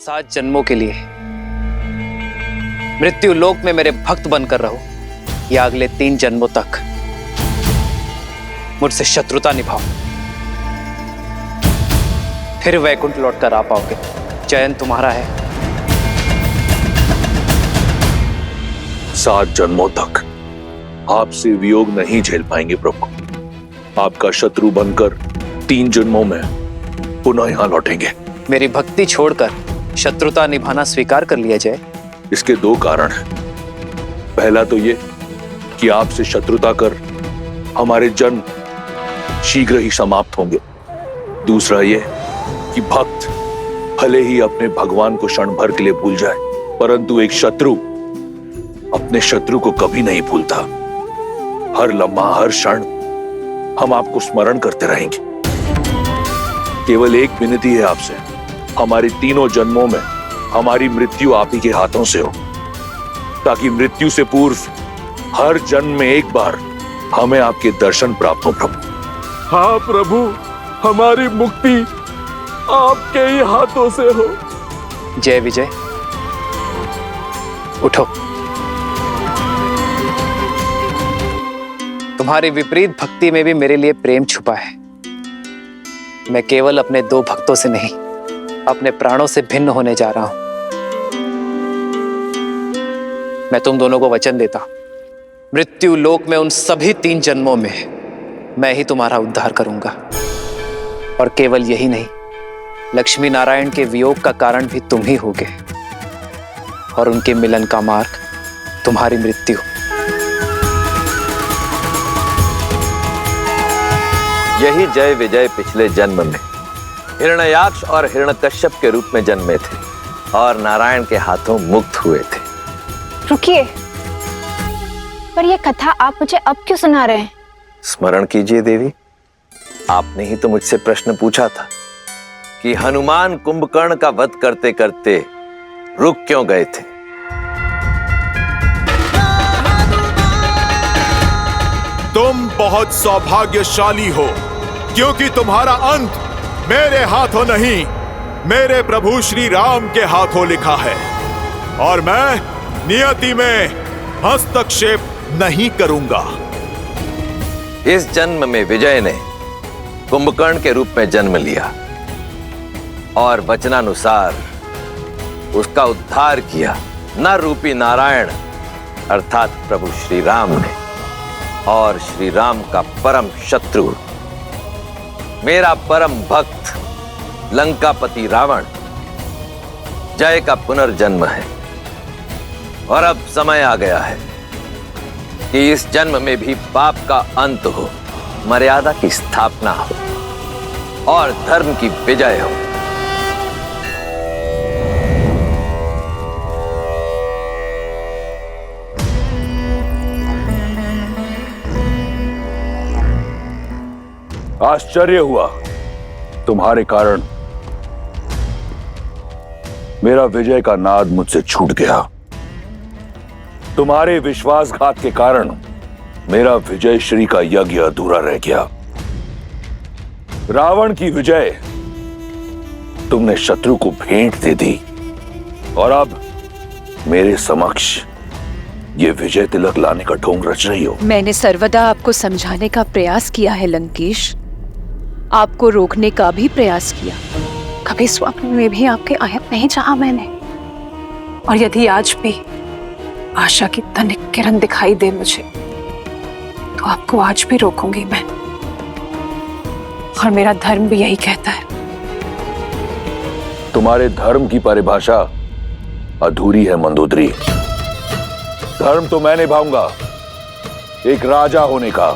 7 जन्मों के लिए मृत्यु लोक में मेरे भक्त बनकर रहो या अगले 3 जन्मों तक मुझसे शत्रुता निभाओ, फिर वैकुंठ लौटकर आ पाओगे। चयन तुम्हारा है। 7 जन्मों तक आपसे वियोग नहीं झेल पाएंगे प्रभु। आपका शत्रु बनकर 3 जन्मों में पुनः यहां लौटेंगे। मेरी भक्ति छोड़कर शत्रुता निभाना स्वीकार कर लिया जाए। इसके 2 कारण हैं। पहला तो ये कि आपसे शत्रुता कर हमारे जन्म शीघ्र ही समाप्त होंगे। दूसरा ये कि भक्त भले ही अपने भगवान को क्षण भर के लिए भूल जाए, परंतु एक शत्रु अपने शत्रु को कभी नहीं भूलता। हर लम्हा, हर क्षण हम आपको स्मरण करते रहेंगे। केवल एक विनती है आपसे, हमारे 3 जन्मों में हमारी मृत्यु आप ही के हाथों से हो, ताकि मृत्यु से पूर्व हर जन्म में एक बार हमें आपके दर्शन प्राप्त हो प्रभु। हाँ प्रभु, हमारी मुक्ति आपके ही हाथों से हो। जय विजय, उठो। तुम्हारी विपरीत भक्ति में भी मेरे लिए प्रेम छुपा है। मैं केवल अपने 2 भक्तों से नहीं, अपने प्राणों से भिन्न होने जा रहा हूं। मैं तुम दोनों को वचन देता हूं, मृत्यु लोक में उन सभी 3 जन्मों में मैं ही तुम्हारा उद्धार करूंगा। और केवल यही नहीं, लक्ष्मी नारायण के वियोग का कारण भी तुम ही होगे, और उनके मिलन का मार्ग तुम्हारी मृत्यु। यही जय विजय पिछले जन्म में हिरण्याक्ष और हिरण्यकश्यप के रूप में जन्मे थे और नारायण के हाथों मुक्त हुए थे। रुकिए, पर यह कथा आप मुझे अब क्यों सुना रहे हैं? स्मरण कीजिए देवी, आपने ही तो मुझसे प्रश्न पूछा था कि हनुमान कुंभकर्ण का वध करते करते रुक क्यों गए थे। तुम बहुत सौभाग्यशाली हो, क्योंकि तुम्हारा अंत मेरे हाथों नहीं, मेरे प्रभु श्री राम के हाथों लिखा है, और मैं नियति में हस्तक्षेप नहीं करूंगा। इस जन्म में विजय ने कुंभकर्ण के रूप में जन्म लिया और वचनानुसार उसका उद्धार किया नर रूपी नारायण अर्थात प्रभु श्री राम ने। और श्री राम का परम शत्रु, मेरा परम भक्त लंकापति रावण, जय का पुनर्जन्म है। और अब समय आ गया है कि इस जन्म में भी पाप का अंत हो, मर्यादा की स्थापना हो और धर्म की विजय हो। आश्चर्य हुआ, तुम्हारे कारण मेरा विजय का नाद मुझसे छूट गया। तुम्हारे विश्वासघात के कारण मेरा विजय श्री का यज्ञ अधूरा रह गया। रावण की विजय तुमने शत्रु को भेंट दे दी, और अब मेरे समक्ष ये विजय तिलक लाने का ढोंग रच रही हो। मैंने सर्वदा आपको समझाने का प्रयास किया है लंकेश, आपको रोकने का भी प्रयास किया। कभी स्वप्न में भी आपके आयत नहीं चाहा मैंने। और यदि आज भी आशा की तनिक किरण दिखाई दे मुझे, तो आपको आज भी रोकूंगी मैं। और मेरा धर्म भी यही कहता है। तुम्हारे धर्म की परिभाषा अधूरी है मंदोदरी। धर्म तो मैं निभाऊंगा, एक राजा होने का,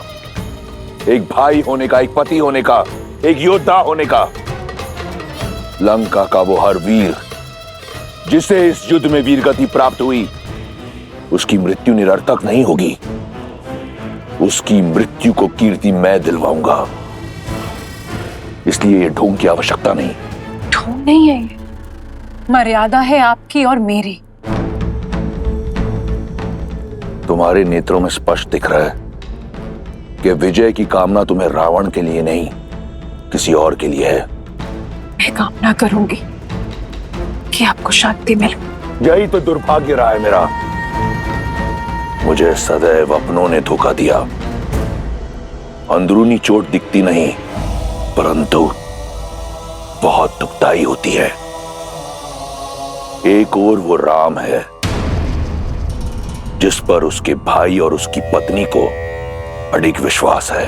एक भाई होने का, एक पति होने का, एक योद्धा होने का। लंका का वो हर वीर जिसे इस युद्ध में वीरगति प्राप्त हुई, उसकी मृत्यु निरर्थक नहीं होगी। उसकी मृत्यु को कीर्ति मैं दिलवाऊंगा। इसलिए ये ढोंग की आवश्यकता नहीं। ढोंग नहीं है ये, मर्यादा है आपकी और मेरी। तुम्हारे नेत्रों में स्पष्ट दिख रहा है कि विजय की कामना तुम्हें रावण के लिए नहीं, किसी और के लिए है। मैं कामना करूंगी कि आपको शांति मिले। यही तो दुर्भाग्य रहा है मेरा। मुझे सदैव अपनों ने धोखा दिया। अंदरूनी चोट दिखती नहीं, परंतु बहुत दुखदाई होती है। एक ओर वो राम है, जिस पर उसके भाई और उसकी पत्नी को अडिग विश्वास है,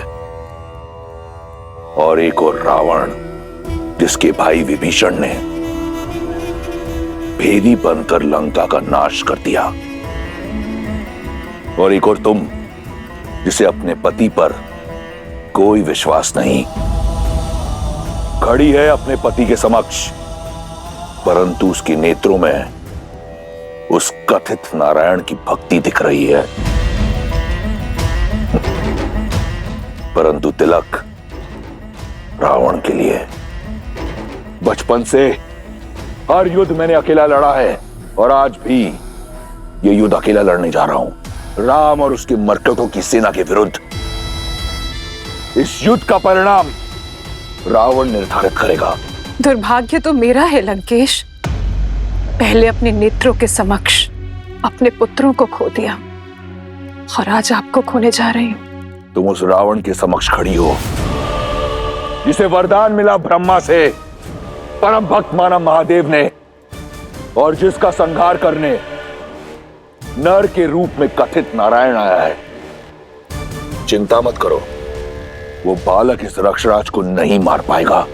और एक और रावण, जिसके भाई विभीषण ने भेदी बनकर लंका का नाश कर दिया, और एक और तुम, जिसे अपने पति पर कोई विश्वास नहीं। खड़ी है अपने पति के समक्ष, परंतु उसके नेत्रों में उस कथित नारायण की भक्ति दिख रही है। परंतु तिलक रावण के लिए। बचपन से हर युद्ध मैंने अकेला लड़ा है, और आज भी ये युद्ध अकेला लड़ने जा रहा हूं, राम और उसके मर्कटों की सेना के विरुद्ध। इस युद्ध का परिणाम रावण निर्धारित करेगा। दुर्भाग्य तो मेरा है लंकेश। पहले अपने नेत्रों के समक्ष अपने पुत्रों को खो दिया, और आज आपको खोने जा रही हूं। तुम उस रावण के समक्ष खड़ी हो, जिसे वरदान मिला ब्रह्मा से, परम भक्त माना महादेव ने, और जिसका संहार करने नर के रूप में कथित नारायण आया है। चिंता मत करो, वो बालक इस रक्षराज को नहीं मार पाएगा।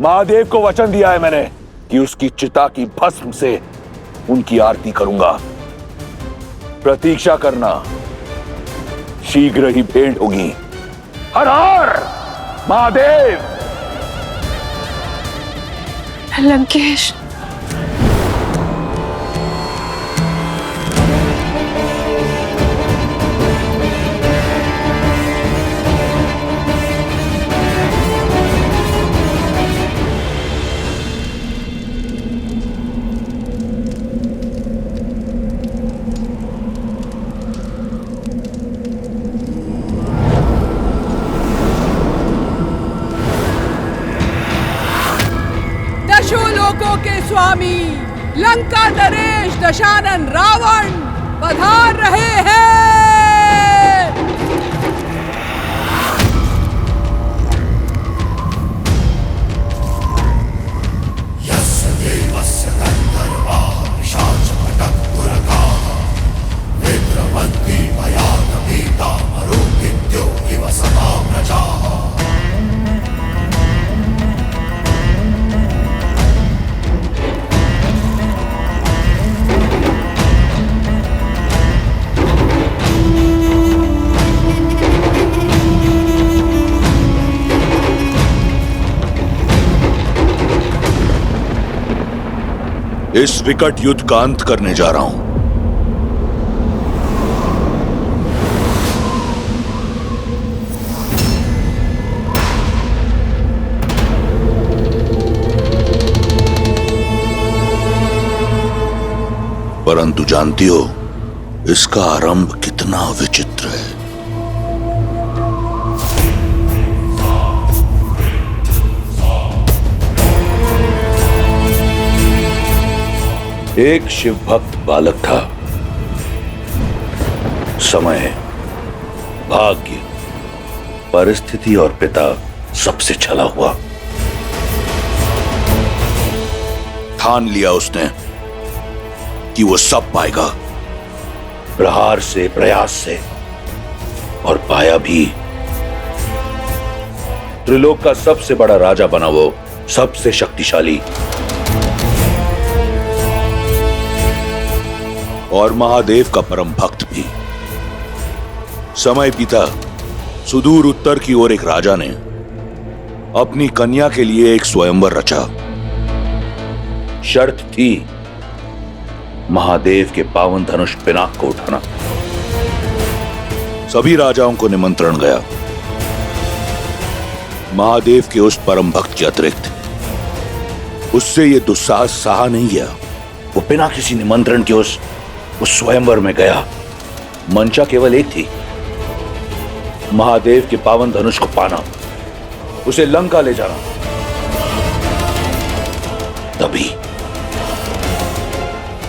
महादेव को वचन दिया है मैंने कि उसकी चिता की भस्म से उनकी आरती करूंगा। प्रतीक्षा करना, शीघ्र ही भेंट होगी। हर हर महादेव। लंकेश, दशों लोकों के स्वामी लंका नरेश दशानन रावण पधार रहे हैं। इस विकट युद्ध का अंत करने जा रहा हूं। परंतु जानती हो, इसका आरंभ कितना विचित्र है। एक शिव भक्त बालक था। समय, भाग्य, परिस्थिति और पिता सबसे छला हुआ। ठान लिया उसने कि वो सब पाएगा, प्रहार से, प्रयास से, और पाया भी। त्रिलोक का सबसे बड़ा राजा बना वो, सबसे शक्तिशाली, और महादेव का परम भक्त भी। समय बीता, सुदूर उत्तर की ओर एक राजा ने अपनी कन्या के लिए एक स्वयंवर रचा। शर्त थी महादेव के पावन धनुष पिनाक को उठाना। सभी राजाओं को निमंत्रण गया। महादेव के उस परम भक्त के अतिरिक्त उससे यह दुस्साहस सहा नहीं गया। वो बिना किसी निमंत्रण के उस स्वयंवर में गया। मंशा केवल एक थी, महादेव के पावन धनुष को पाना, उसे लंका ले जाना।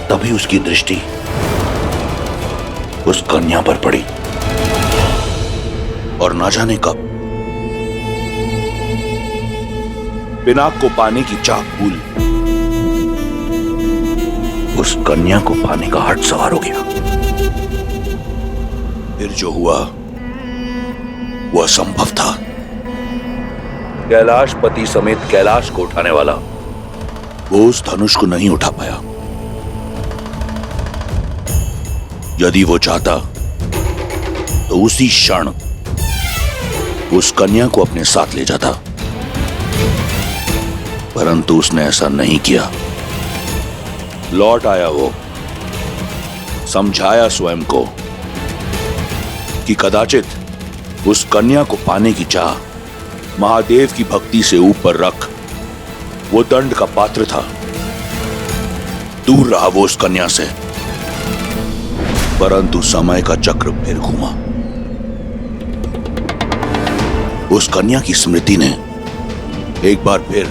तभी उसकी दृष्टि उस कन्या पर पड़ी और ना जाने कब पिनाक को पाने की चाह भूल उस कन्या को पाने का हट सवार हो गया। फिर जो हुआ वो असंभव था। कैलाशपति समेत कैलाश को उठाने वाला वो उस धनुष को नहीं उठा पाया। यदि वो चाहता तो उसी क्षण उस कन्या को अपने साथ ले जाता, परंतु उसने ऐसा नहीं किया। लौट आया वो, समझाया स्वयं को कि कदाचित उस कन्या को पाने की चाह महादेव की भक्ति से ऊपर रख वो दंड का पात्र था। दूर रहा वो उस कन्या से, परंतु समय का चक्र फिर घूमा। उस कन्या की स्मृति ने एक बार फिर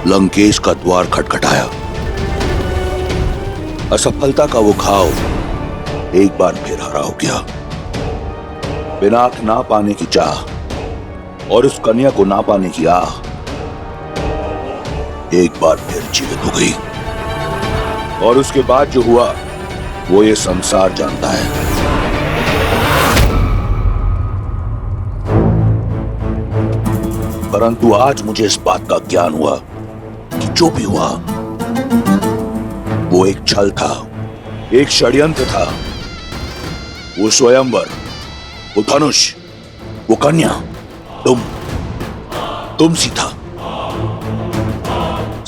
लंकेश का द्वार खटखटाया। असफलता का वो घाव एक बार फिर हरा हो गया। पिनाक ना पाने की चाह और उस कन्या को ना पाने की आह एक बार फिर जीवित हो गई। और उसके बाद जो हुआ वो ये संसार जानता है। परंतु आज मुझे इस बात का ज्ञान हुआ कि जो भी हुआ वो एक छल था, एक षड्यंत्र था। वो स्वयंवर, वो धनुष, वो कन्या तुम सी था।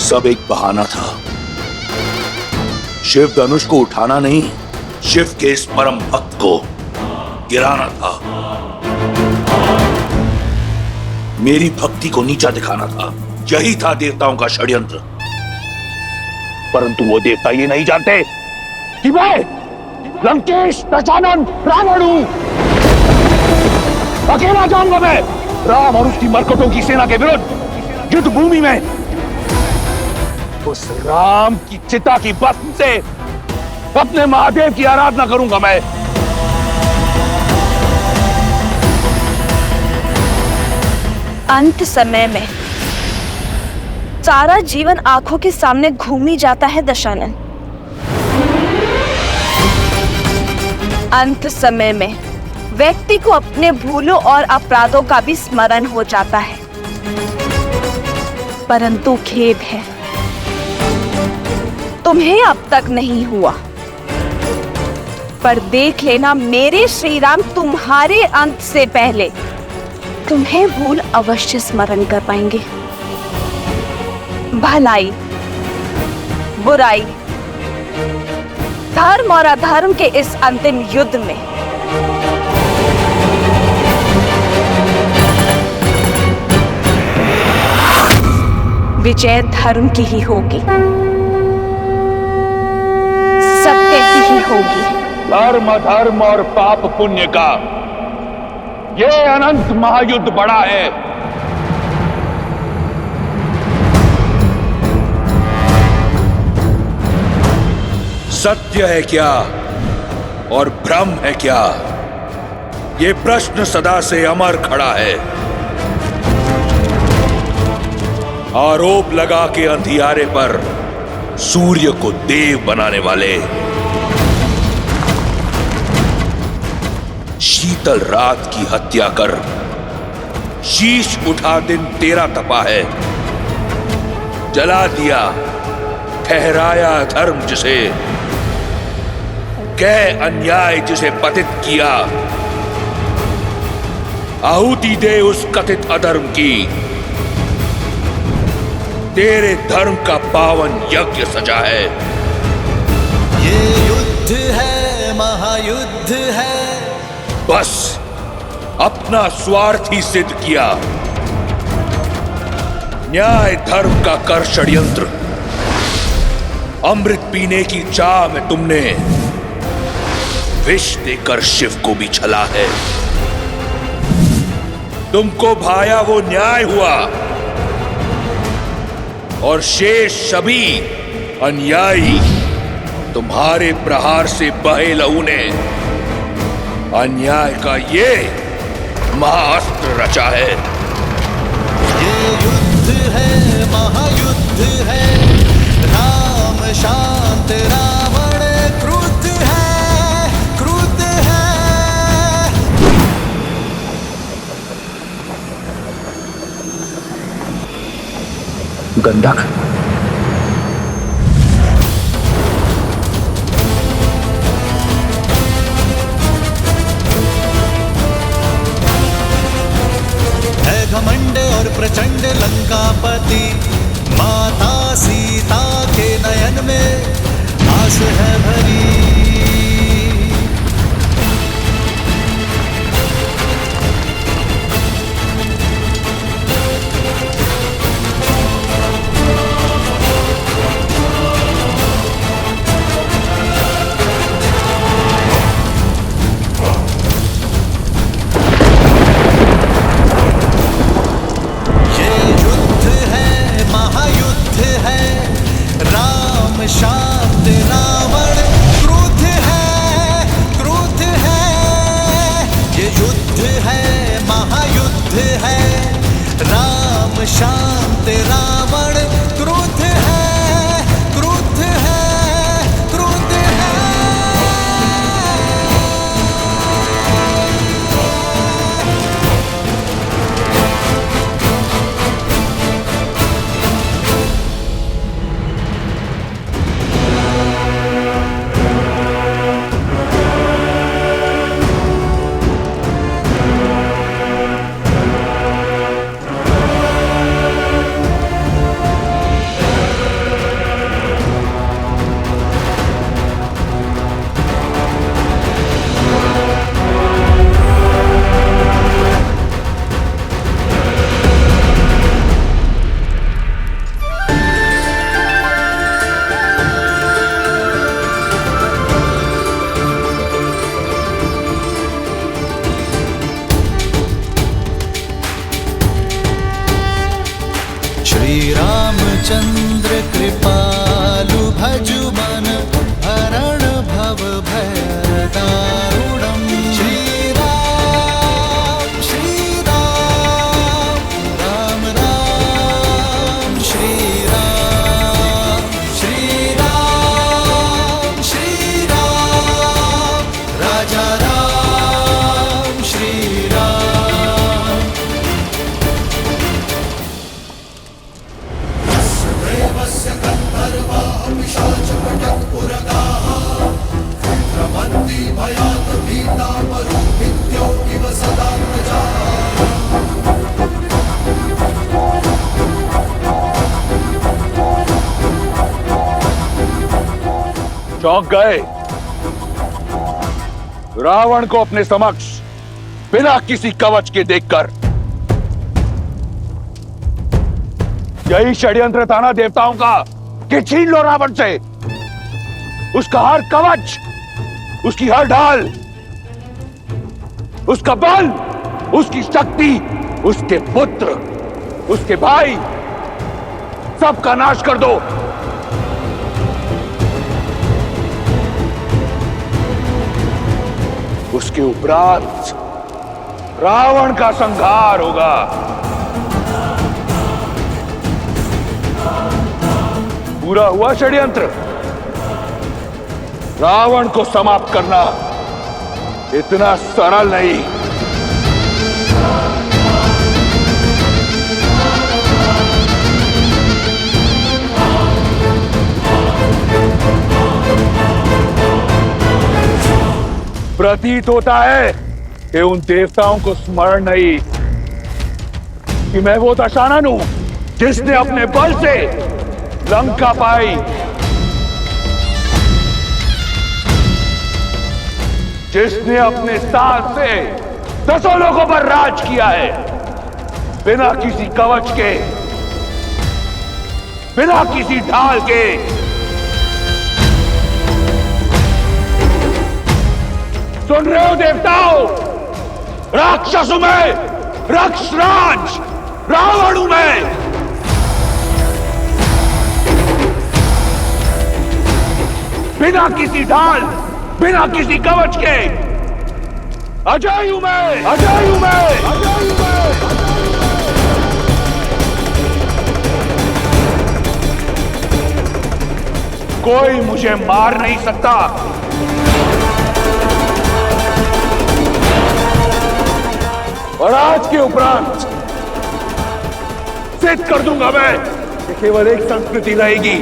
सब एक बहाना था। शिव धनुष को उठाना नहीं, शिव के इस परम भक्त को गिराना था। मेरी भक्ति को नीचा दिखाना था। यही था देवताओं का षड्यंत्र। परंतु वो देवता ये नहीं जानते कि मैं लंकेश दशानन रावण हूं। अकेला जाऊंगा मैं राम और उसकी मरकटों की सेना के विरुद्ध युद्ध भूमि में। उस राम की चिता की भस्म से अपने महादेव की आराधना करूंगा मैं। अंत समय में सारा जीवन आंखों के सामने घूमी जाता है दशानन। अंत समय में व्यक्ति को अपने भूलों और अपराधों का भी स्मरण हो जाता है। परंतु खेद है, तुम्हें अब तक नहीं हुआ। पर देख लेना, मेरे श्री राम तुम्हारे अंत से पहले तुम्हें भूल अवश्य स्मरण कर पाएंगे। भलाई, बुराई, धर्म और अधर्म के इस अंतिम युद्ध में विजय धर्म की ही होगी, सत्य की ही होगी। धर्म अधर्म और पाप पुण्य का ये अनंत महायुद्ध बड़ा है। सत्य है क्या और भ्रम है क्या, ये प्रश्न सदा से अमर खड़ा है। आरोप लगा के अंधियारे पर सूर्य को देव बनाने वाले, शीतल रात की हत्या कर शीश उठा दिन तेरा तपा है। जला दिया ठहराया धर्म जिसे, कह अन्याय जिसे पतित किया। आहुति दे उस कथित अधर्म की, तेरे धर्म का पावन यज्ञ सजा है। ये युद्ध है, महायुद्ध है। बस अपना स्वार्थ ही सिद्ध किया। न्याय धर्म का कर षड्यंत्र। अमृत पीने की चाह में तुमने विष देकर शिव को भी छला है। तुमको भाया वो न्याय हुआ और शेष सभी अन्यायी तुम्हारे प्रहार से बहे लहू ने अन्याय का ये महाअस्त्र रचा है। ये युद्ध है, महायुद्ध है, राम शांत रावण क्रुद्ध है, क्रुद्ध है। गंधक, घमंड और प्रचंड लंकापति, माता सीता के नयन में आस है भरी। शांत रावण क्रुद्ध है, क्रुद्ध है। ये युद्ध है, महायुद्ध है, राम शांत रावण क्रुद्ध है, क्रुद्ध है, क्रुद्ध है। श्री रामचंद्र कृपालु भजु मन हरण भव भय दारुणम्। श्री राम, राम राम, श्री राम, राजा राम, श्री राम। चौंक गए रावण को अपने समक्ष बिना किसी कवच के देखकर। यही षड्यंत्र था ना देवताओं का कि छीन लो रावण से उसका हर कवच, उसकी हर ढाल, उसका बल, उसकी शक्ति, उसके पुत्र, उसके भाई, सबका नाश कर दो। उसके उपरांत रावण का संहार होगा। पूरा हुआ षड्यंत्र। रावण को समाप्त करना इतना सरल नहीं। प्रतीत होता है कि उन देवताओं को स्मरण नहीं कि मैं वो दशानन हूं जिसने अपने बल से लंका पाई, जिसने अपने साथ से 10 लोगों पर राज किया है, बिना किसी कवच के, बिना किसी ढाल के। सुन रहे हो देवताओं? राक्षसों में राक्षसराज रावण हूं मैं। बिना किसी ढाल, बिना किसी कवच के। अजय हूं मैं, अजय हूं मैं, अजय हूं मैं। कोई मुझे मार नहीं सकता। और आज के उपरांत सिद्ध कर दूंगा मैं कि केवल एक संस्कृति रहेगी,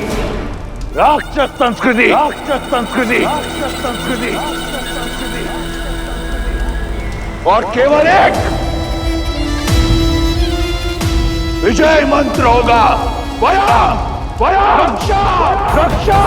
राक्षस संस्कृति, राक्षस संस्कृति, राक्षस संस्कृति, और केवल एक विजय मंत्र होगा, वयम वयम रक्षा रक्षा।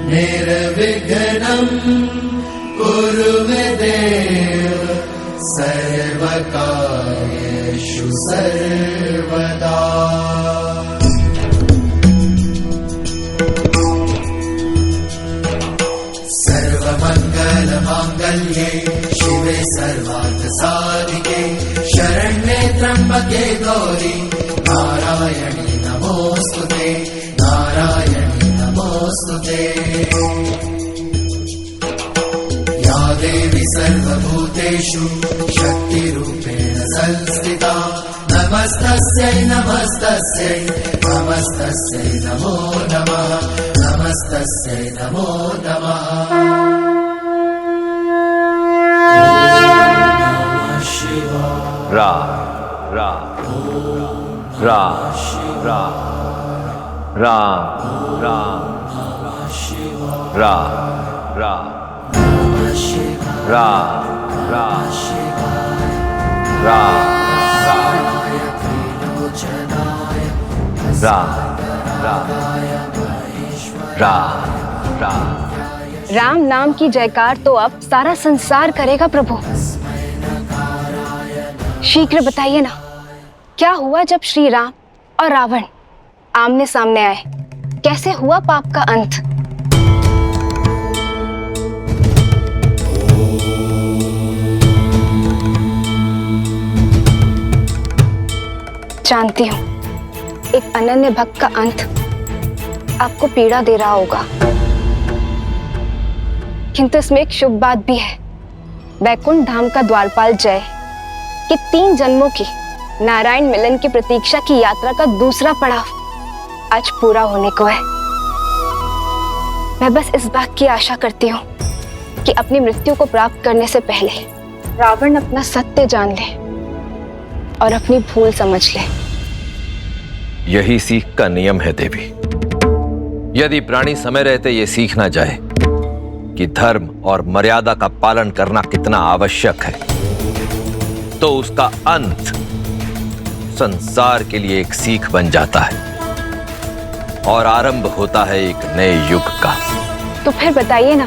निर्विघ्नं कुरु मे देव सर्वकार्येषु सर्वदा। सर्वमङ्गलमाङ्गल्ये शिवे सर्वार्थसाधिके शरण्ये त्र्यम्बके गौरी नारायणी नमोस्तुते, नारायणी नमोस्तुते। या देवी सर्वभूतेषु शक्तिरूपेण संस्थिता नमस्तस्यै नमस्तस्यै नमस्तस्यै नमो नमः, नमस्तस्यै नमो नमः। रा रा रा रा राम राम रा रा रा रा रा रा रा रा। राम नाम की जयकार तो अब सारा संसार करेगा प्रभु। शीघ्र बताइए ना, क्या हुआ जब श्री राम और रावण आमने सामने आए? कैसे हुआ पाप का अंत? जानती हूँ एक अनन्य भक्त का अंत आपको पीड़ा दे रहा होगा, किंतु इसमें एक शुभ बात भी है। वैकुंठ धाम का द्वारपाल जय कि 3 जन्मों की नारायण मिलन की प्रतीक्षा की यात्रा का दूसरा पड़ाव आज पूरा होने को है। मैं बस इस बात की आशा करती हूँ कि अपनी मृत्यु को प्राप्त करने से पहले रावण अपना सत्य जान ले और अपनी भूल समझ ले। यही सीख का नियम है देवी। यदि प्राणी समय रहते ये सीख ना जाए कि धर्म और मर्यादा का पालन करना कितना आवश्यक है, तो उसका अंत संसार के लिए एक सीख बन जाता है और आरंभ होता है एक नए युग का। तो फिर बताइए ना,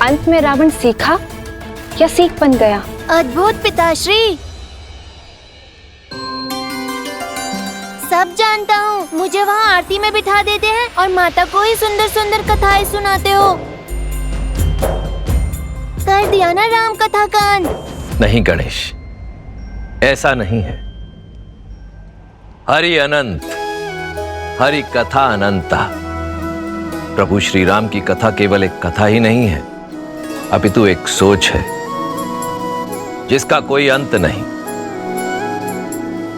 अंत में रावण सीखा या सीख बन गया? अद्भुत पिताश्री, सब जानता हूँ। मुझे वहाँ आरती में बिठा देते हैं और माता को ही सुंदर सुंदर कथाएं सुनाते हो। कर दिया ना राम कथा का अंत? नहीं गणेश, ऐसा नहीं है। हरि अनंत, हरि कथा अनंता। प्रभु श्री राम की कथा केवल एक कथा ही नहीं है, अपितु एक सोच है जिसका कोई अंत नहीं।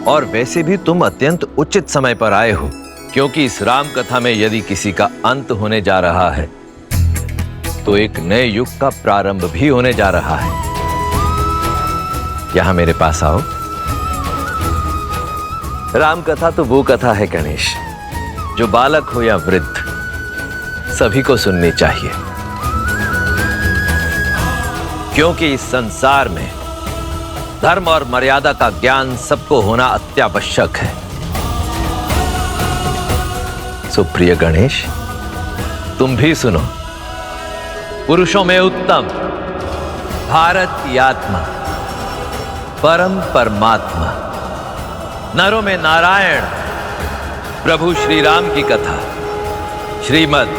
और वैसे भी तुम अत्यंत उचित समय पर आए हो, क्योंकि इस राम कथा में यदि किसी का अंत होने जा रहा है तो एक नए युग का प्रारंभ भी होने जा रहा है। यहां मेरे पास आओ। राम कथा तो वो कथा है गणेश, जो बालक हो या वृद्ध सभी को सुननी चाहिए। क्योंकि इस संसार में धर्म और मर्यादा का ज्ञान सबको होना अत्यावश्यक है। सुप्रिय गणेश, तुम भी सुनो। पुरुषों में उत्तम भारत की आत्मा, परम परमात्मा, नरों में नारायण, प्रभु श्री राम की कथा, श्रीमद्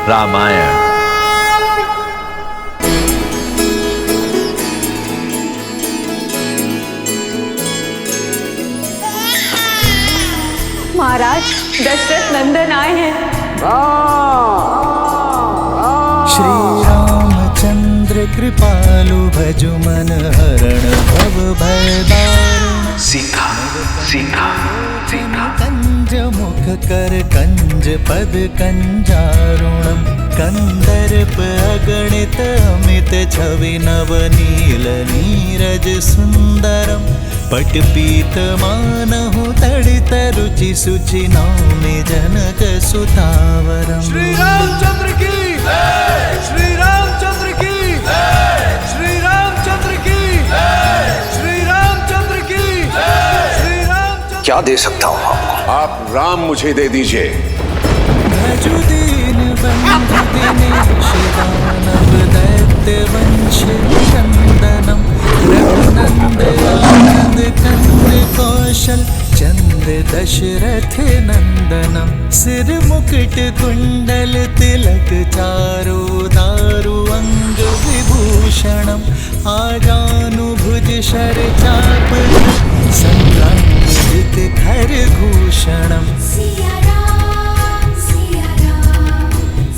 रामायण। महाराज, दशरथ नंदन आए हैं। श्री रामचंद्र कृपालु भजु मन हरण भव भय दारुण। सीता सीता सीता कंज मुख कर कंज पद कंजारुणम। कंदर्प अगणित अमित छवि नव नील नीरज सुंदरम। पट पीत मानहु तड़ित रुचि सुचि नौमि जनक सुतावरम। श्री रामचंद्र की श्री रामचंद्र की श्री रामचंद्र की श्री रामचंद्र की श्री रामचंद्र। क्या दे सकता हूँ आपको? आप राम मुझे दे दीजिए। भजु दीन बंधु दिनेश दानव दैत्य वंश चंदनम। रघुनंद आनंद कंद कौशल चंद दशरथ नंदनम। सिर मुकुट कुंडल तिलक चारु दारु अंग विभूषणम। आजानुभुज शर चाप संगंधित खर भूषणम। सिया राम सिया राम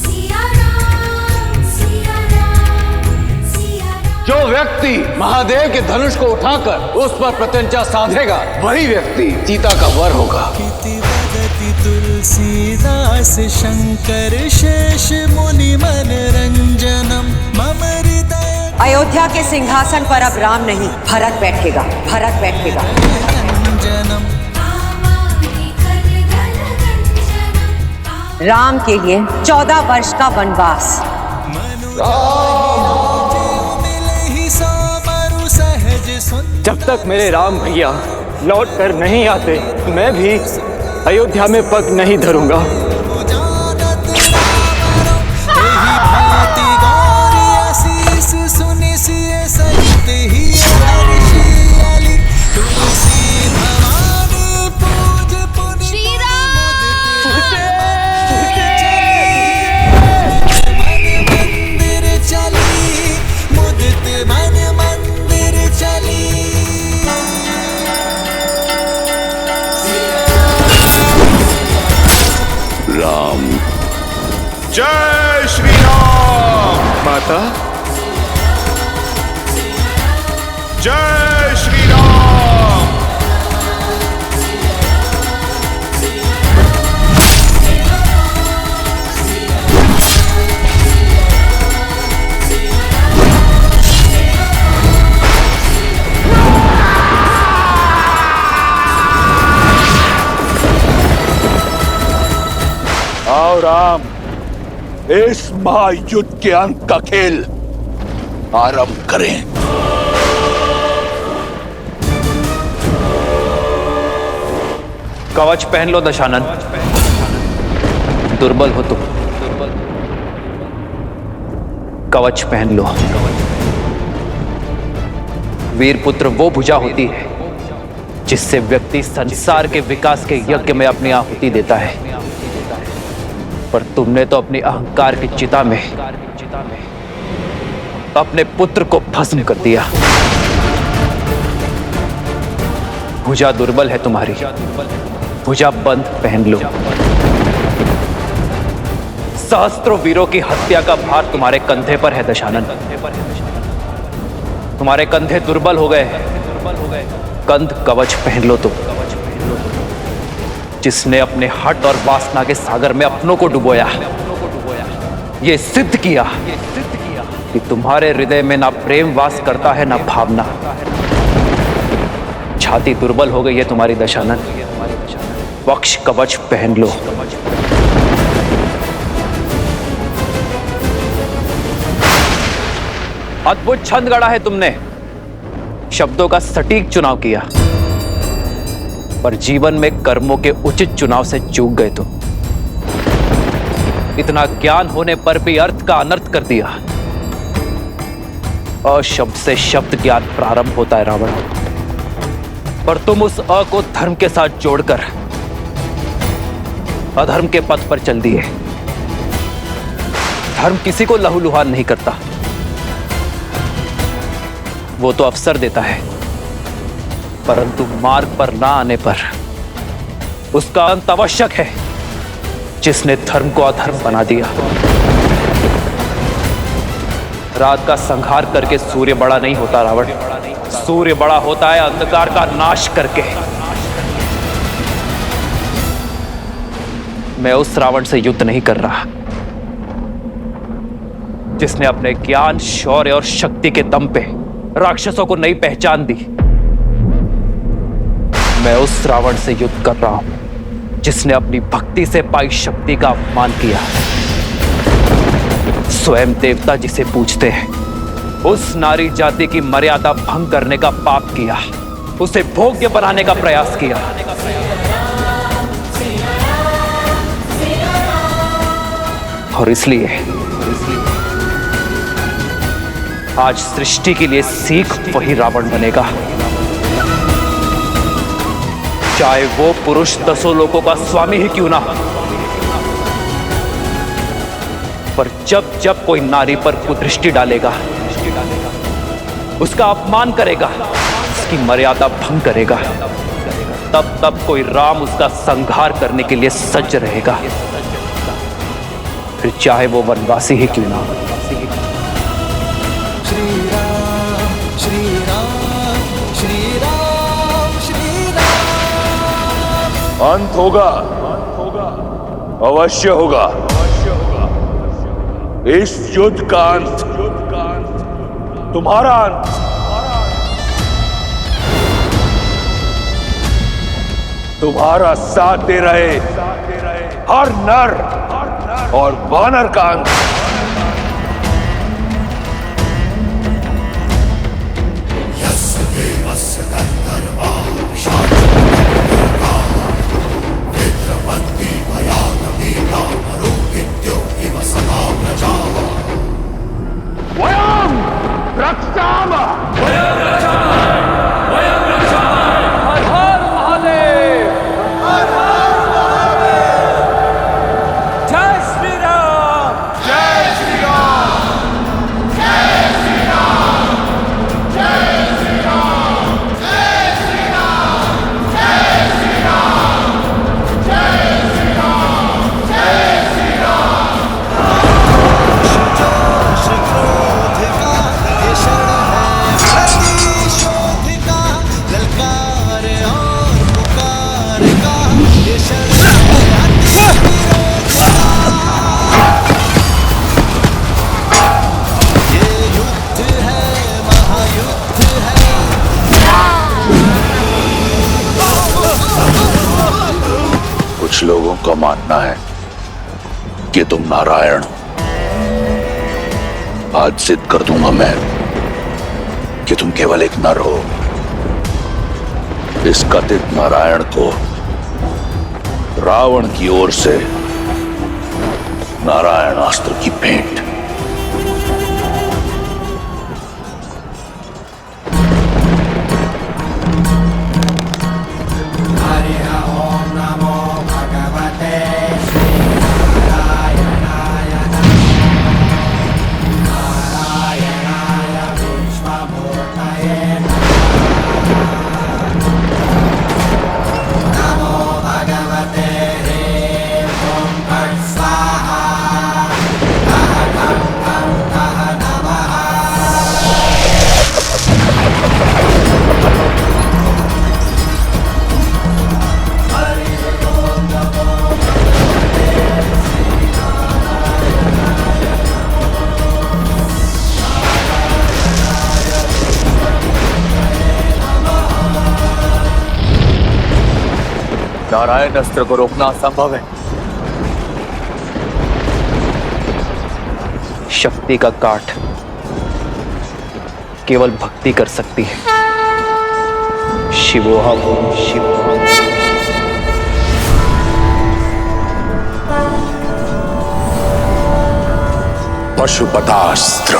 सिया राम सिया राम सिया राम। जो व्यक्ति महादेव के धनुष को उठाकर उस पर प्रत्यंचा साधेगा, वही व्यक्ति सीता का वर होगा। इति वदति तुलसीदास शंकर शेष मुनि मनरंजनम। मम हृदय अयोध्या के सिंहासन पर अब राम नहीं, भरत बैठेगा, भरत बैठेगा। रंजनम। राम के लिए 14 वर्ष का वनवास। जब तक मेरे राम भैया लौट कर नहीं आते, मैं भी अयोध्या में पग नहीं धरूंगा। जय श्री राम। माता, जय श्री राम। आओ राम, इस महायुद्ध के अंत का खेल आरंभ करें। कवच पहन लो दशानन, दुर्बल हो तुम। कवच पहन लो। वीर पुत्र वो भुजा होती है जिससे व्यक्ति संसार के विकास के यज्ञ में अपनी आहुति देता है, पर तुमने तो अपनी अहंकार की चिता में अपने पुत्र को भस्म कर दिया। भुजा दुर्बल है तुम्हारी, भुजा बंद पहन लो। सहस्त्रों वीरों की हत्या का भार तुम्हारे कंधे पर है दशानन। तुम्हारे कंधे दुर्बल हो गए, कंध कवच पहन लो तुम, जिसने अपने हट और वासना के सागर में अपनों को डुबोया, ये सिद्ध किया कि तुम्हारे हृदय में ना प्रेम वास करता है ना भावना। छाती दुर्बल हो गई है तुम्हारी दशानन, वक्ष कवच पहन लो। अद्भुत छंद गढ़ा है तुमने, शब्दों का सटीक चुनाव किया, पर जीवन में कर्मों के उचित चुनाव से चूक गए तुम। इतना ज्ञान होने पर भी अर्थ का अनर्थ कर दिया। अशब्द से शब्द ज्ञान प्रारंभ होता है रावण, पर तुम उस अ को धर्म के साथ जोड़कर अधर्म के पथ पर चल दिए। धर्म किसी को लहूलुहान नहीं करता, वो तो अवसर देता है, परंतु मार्ग पर ना आने पर उसका अंत आवश्यक है। जिसने धर्म को अधर्म बना दिया, रात का संहार करके सूर्य बड़ा नहीं होता रावण, सूर्य बड़ा होता है अंधकार का नाश करके। मैं उस रावण से युद्ध नहीं कर रहा जिसने अपने ज्ञान, शौर्य और शक्ति के दम पे राक्षसों को नई पहचान दी। मैं उस रावण से युद्ध कर रहा हूं जिसने अपनी भक्ति से पाई शक्ति का अपमान किया। स्वयं देवता जिसे पूजते हैं, उस नारी जाति की मर्यादा भंग करने का पाप किया, उसे भोग्य बनाने का प्रयास किया। और इसलिए आज सृष्टि के लिए सीख वही रावण बनेगा, चाहे वो पुरुष 10 लोकों का स्वामी ही क्यों ना हो। पर जब जब कोई नारी पर कुदृष्टि डालेगा, उसका अपमान करेगा, उसकी मर्यादा भंग करेगा, तब तब कोई राम उसका संहार करने के लिए सज्ज रहेगा, फिर चाहे वो वनवासी ही क्यों ना हो। श्री राम श्री राम श्री राम श्री राम। अंत होगा, अवश्य होगा। इस युद्ध का अंत तुम्हारा अंत। तुम्हारा साथ दे रहे हर नर और वानर का अंत। कुछ लोगों का मानना है कि तुम नारायण हो। आज सिद्ध कर दूंगा मैं कि तुम केवल एक नर हो। इस कथित नारायण को रावण की ओर से नारायण अस्त्र की भेंट। नारायण अस्त्र को रोकना असंभव है। शक्ति का काट केवल भक्ति कर सकती है। शिवोहम शिवोहम। पशुपतास्त्र।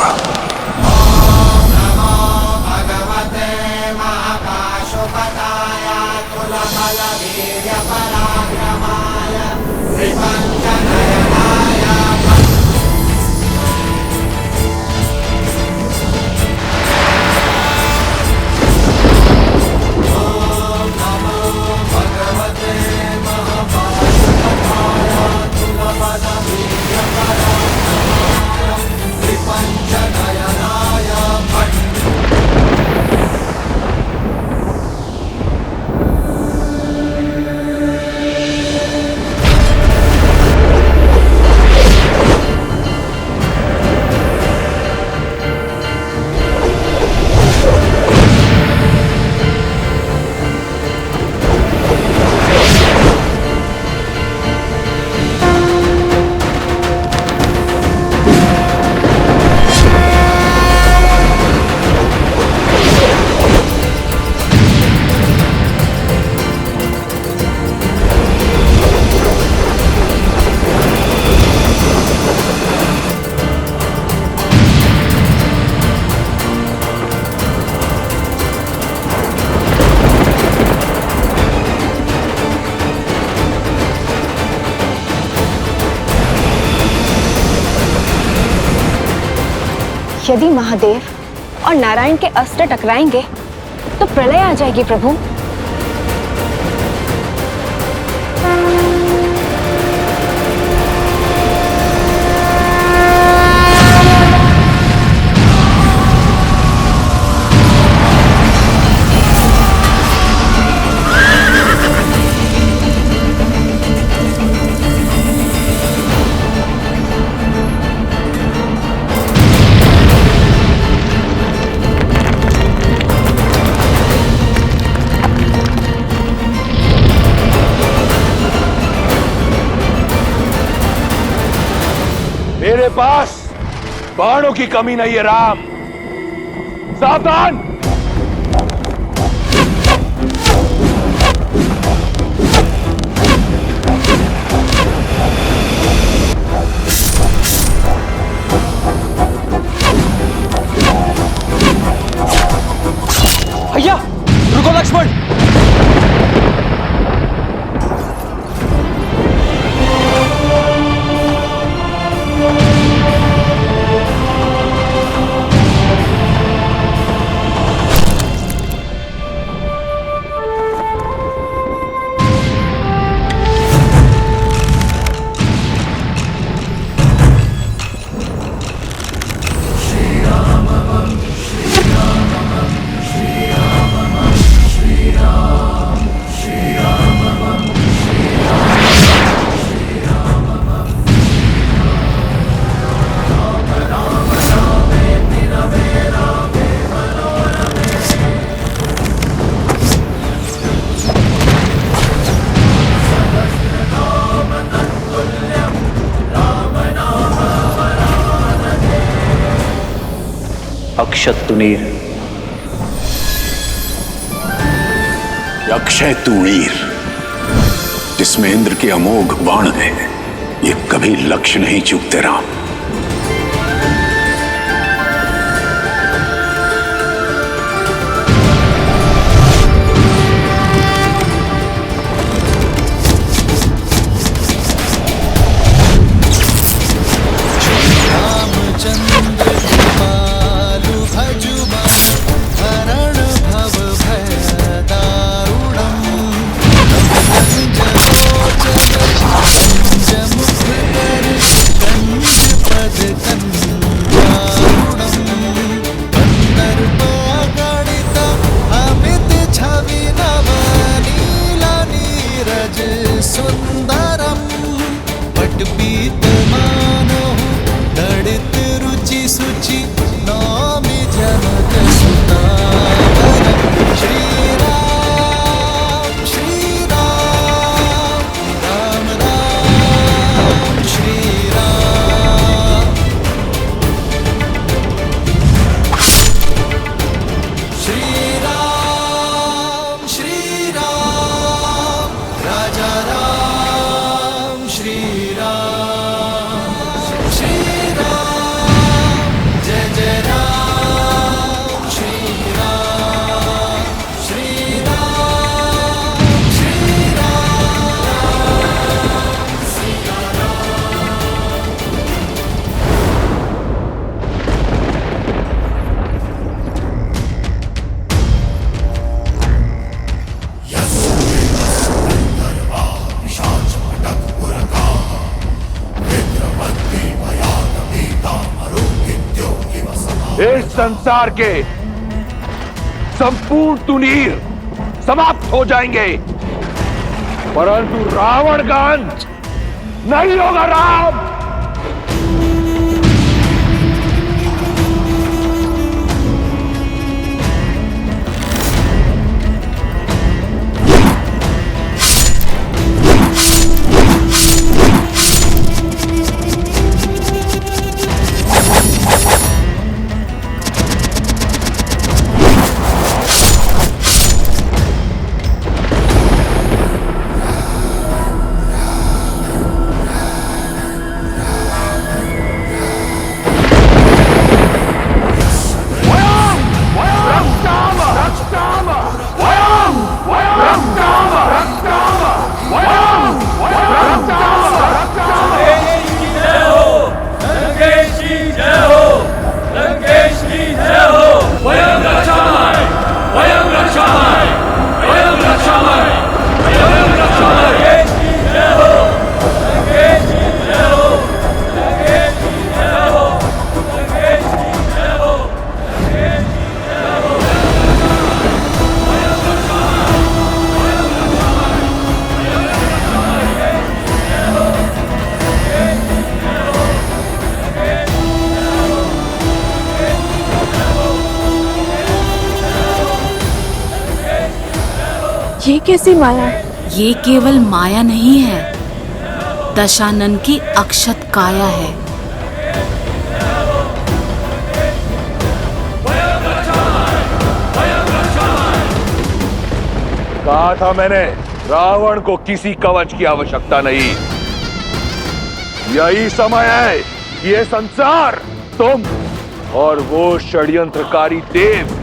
यदि महादेव और नारायण के अस्त्र टकराएंगे तो प्रलय आ जाएगी प्रभु। मेरे पास बाणों की कमी नहीं है राम। सावधान। भैया रुको लक्ष्मण। अक्षत तुनीर। अक्षय तुणीर जिसमें इंद्र के अमोघ बाण है, ये कभी लक्ष्य नहीं चूकते राम। जमुख कर गंज इस संसार के संपूर्ण तुनीर समाप्त हो जाएंगे, परंतु रावण का अंत नहीं होगा। राम, ये कैसी माया है? ये केवल माया नहीं है, दशानन की अक्षत काया है। कहा था मैंने, रावण को किसी कवच की आवश्यकता नहीं। यही समय है कि ये संसार, तुम और वो षड्यंत्रकारी देव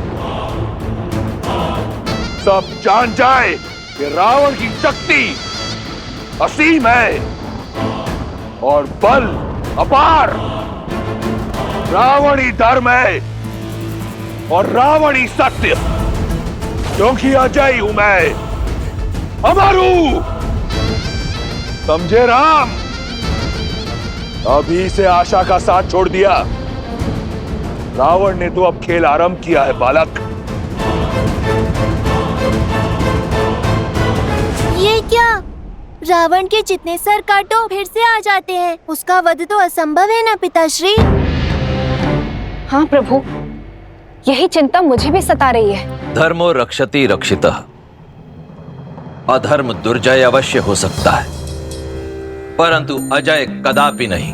सब जान जाए कि रावण की शक्ति असीम है और बल अपार। रावण ही धर्म है और रावण ही सत्य, क्योंकि अजय हूं मैं, अमर हूं। समझे राम? अभी से आशा का साथ छोड़ दिया। रावण ने तो अब खेल आरंभ किया है बालक। ये क्या? रावण के जितने सर काटो फिर से आ जाते हैं। उसका वध तो असंभव है ना पिताश्री? हाँ प्रभु, यही चिंता मुझे भी सता रही है। धर्मो रक्षति रक्षितः। अधर्म दुर्जय अवश्य हो सकता है, परंतु अजय कदापि नहीं।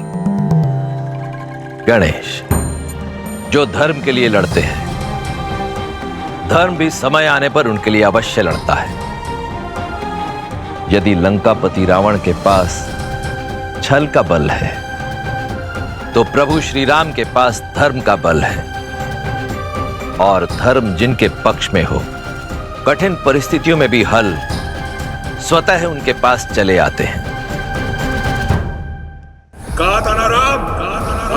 गणेश, जो धर्म के लिए लड़ते हैं, धर्म भी समय आने पर उनके लिए अवश्य लड़ता है। यदि लंकापति रावण के पास छल का बल है, तो प्रभु श्री राम के पास धर्म का बल है। और धर्म जिनके पक्ष में हो, कठिन परिस्थितियों में भी हल स्वतः उनके पास चले आते हैं। कहा था ना राम,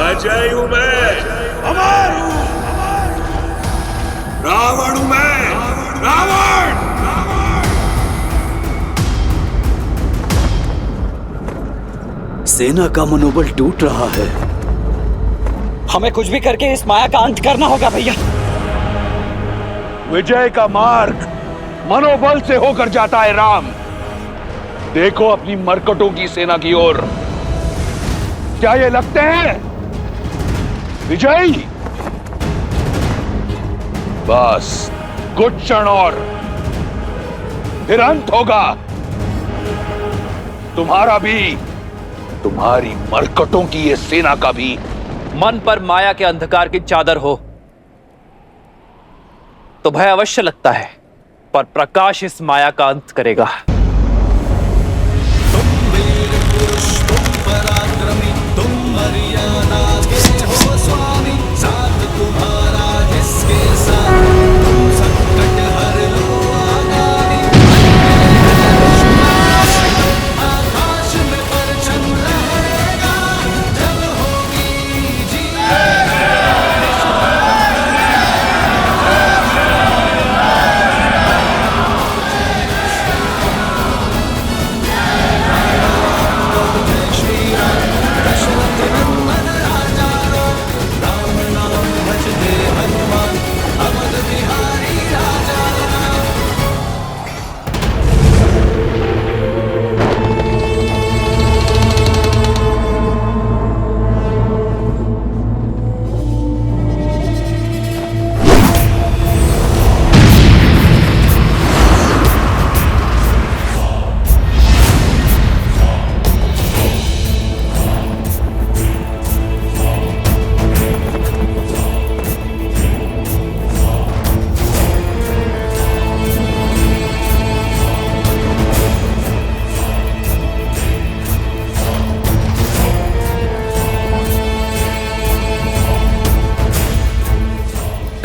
अजय हूं मैं, अमर हूं। रावण हूं मैं, रावण। सेना का मनोबल टूट रहा है। हमें कुछ भी करके इस माया का अंत करना होगा भैया। विजय का मार्ग मनोबल से होकर जाता है राम। देखो अपनी मरकटों की सेना की ओर। क्या ये लगते हैं विजयी? बस कुछ क्षण और, फिर अंत होगा तुम्हारा भी, तुम्हारी मरकटों की ये सेना का भी। मन पर माया के अंधकार की चादर हो तो भय अवश्य लगता है, पर प्रकाश इस माया का अंत करेगा। तुम वीर पुरुष, तुम पराक्रमी, तुम मर्यादा के हो स्वामी। साथ तुम्हारा जिसके साथ, तुम संकट हर लो आगामी। आकाश में परचम लहरेगा, जब होगी जीत।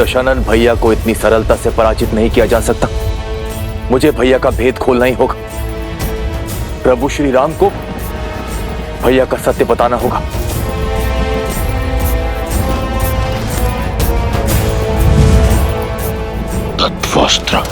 दशानन भैया को इतनी सरलता से पराजित नहीं किया जा सकता। मुझे भैया का भेद खोलना ही होगा। प्रभु श्री राम को भैया का सत्य बताना होगा। तत्वस्त्र।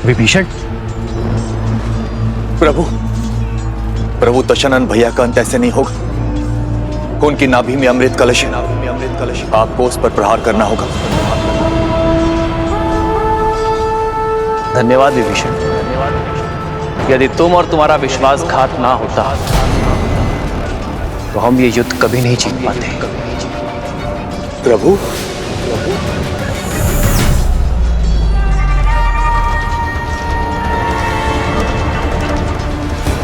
विभीषण, प्रभु दशानन भैया का अंत ऐसे नहीं होगा। उनकी नाभि में अमृत कलश है। आपको उस पर प्रहार करना होगा। धन्यवाद विभीषण। यदि तुम और तुम्हारा विश्वासघात ना होता तो हम ये युद्ध कभी नहीं जीत पाते। प्रभु,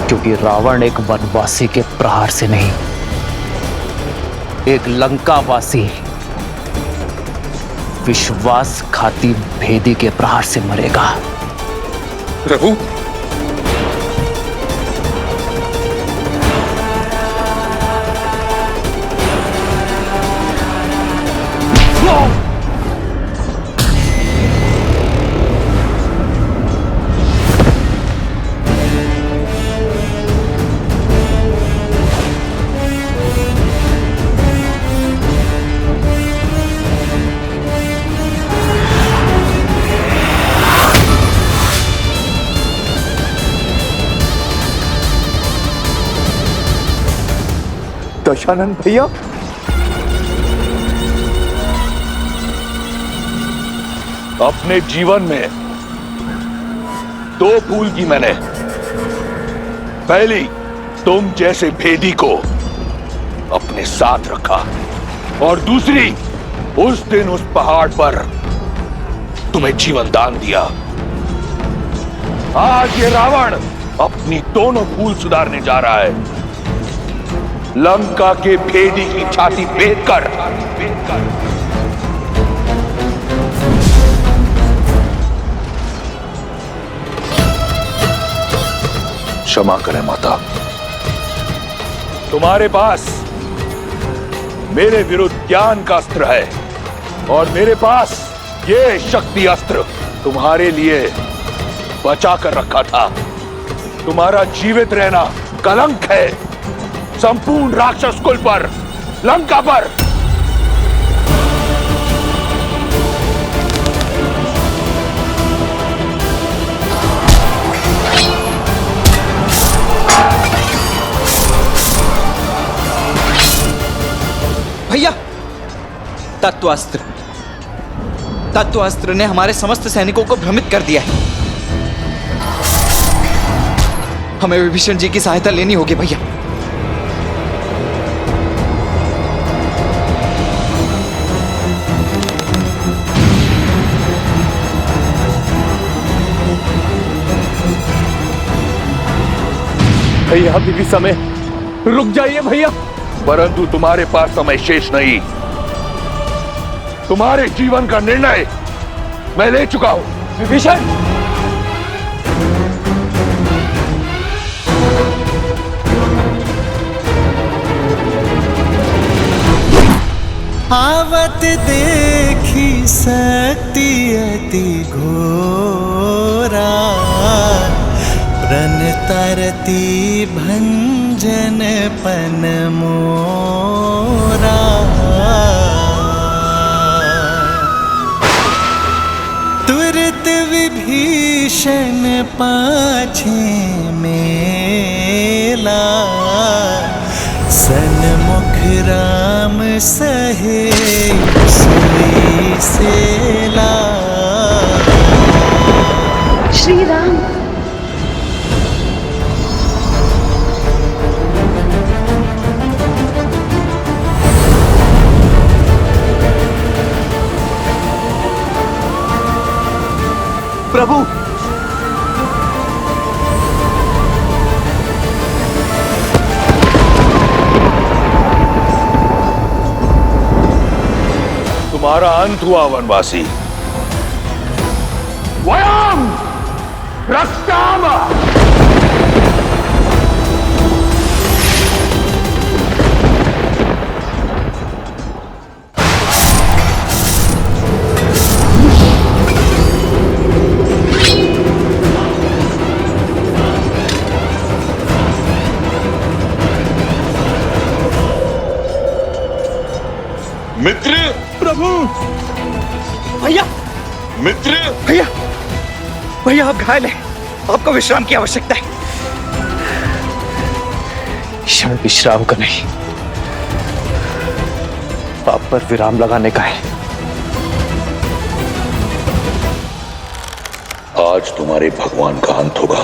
क्योंकि रावण एक वनवासी के प्रहार से नहीं, एक लंकावासी विश्वासघाती भेदी के प्रहार से मरेगा। प्रभु, दशानन भैया, अपने जीवन में दो भूल की मैंने। पहली, तुम जैसे भेदी को अपने साथ रखा, और दूसरी, उस दिन उस पहाड़ पर तुम्हें जीवन दान दिया। आज ये रावण अपनी दोनों भूल सुधारने जा रहा है। लंका के भेदी की छाती भेद कर क्षमा करें माता। तुम्हारे पास मेरे विरुद्ध ज्ञान का अस्त्र है, और मेरे पास ये शक्ति अस्त्र तुम्हारे लिए बचा कर रखा था। तुम्हारा जीवित रहना कलंक है संपूर्ण राक्षस कुल पर, लंका पर। भैया, तत्वास्त्र ने हमारे समस्त सैनिकों को भ्रमित कर दिया है। हमें विभीषण जी की सहायता लेनी होगी भैया। भैया अभी भी समय, रुक जाइए भैया। परंतु तुम्हारे पास समय शेष नहीं। तुम्हारे जीवन का निर्णय मैं ले चुका हूं। विभीषण, आवत देखी शक्ति अति घोरा, रन तरती भंजन पन मोरा तुरत विभीषण पाछे मेला सन्मुख राम सहे सोई सेला। श्री राम। प्रभु तुम्हारा अंत हुआ वनवासी। वयम रक्षाम। मित्र। प्रभु। भैया। मित्र। भैया। भैया आप घायल हैं, आपको विश्राम की आवश्यकता है। क्षण विश्राम का नहीं, पाप पर विराम लगाने का है। आज तुम्हारे भगवान का अंत होगा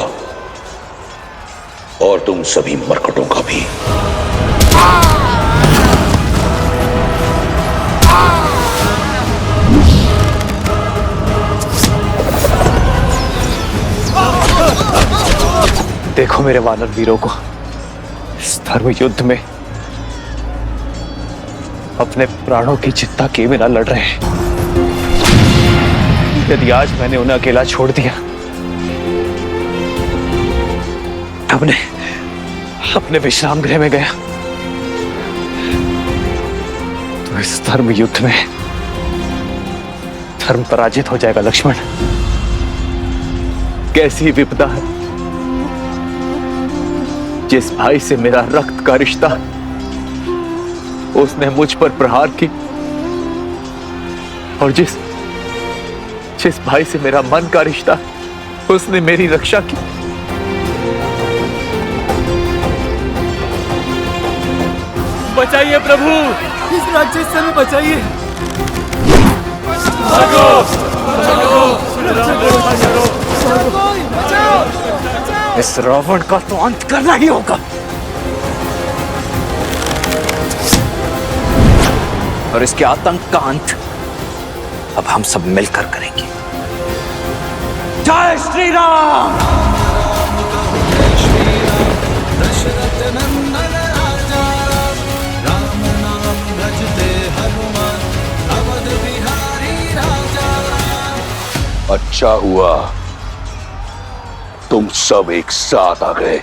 और तुम सभी मरकटों का भी। देखो मेरे वानर वीरों को इस धर्म युद्ध में अपने प्राणों की चिंता किए बिना लड़ रहे हैं। यदि आज मैंने उन्हें अकेला छोड़ दिया, अपने विश्राम गृह में गया, तो इस धर्म युद्ध में धर्म पराजित हो जाएगा। लक्ष्मण, कैसी विपदा है। जिस भाई से मेरा रक्त का रिश्ता, उसने मुझ पर प्रहार की, और जिस भाई से मेरा मन का रिश्ता, उसने मेरी रक्षा की। बचाइए प्रभु, इस राक्षस से हमें बचाइए। इस रावण का तो अंत करना ही होगा, और इसके आतंक का अंत अब हम सब मिलकर करेंगे। जय श्री राम। दशरथ नंदन राजा राम नाम भजते हनुमान अवध बिहारी राजा। अच्छा हुआ तुम सब एक साथ आ गए।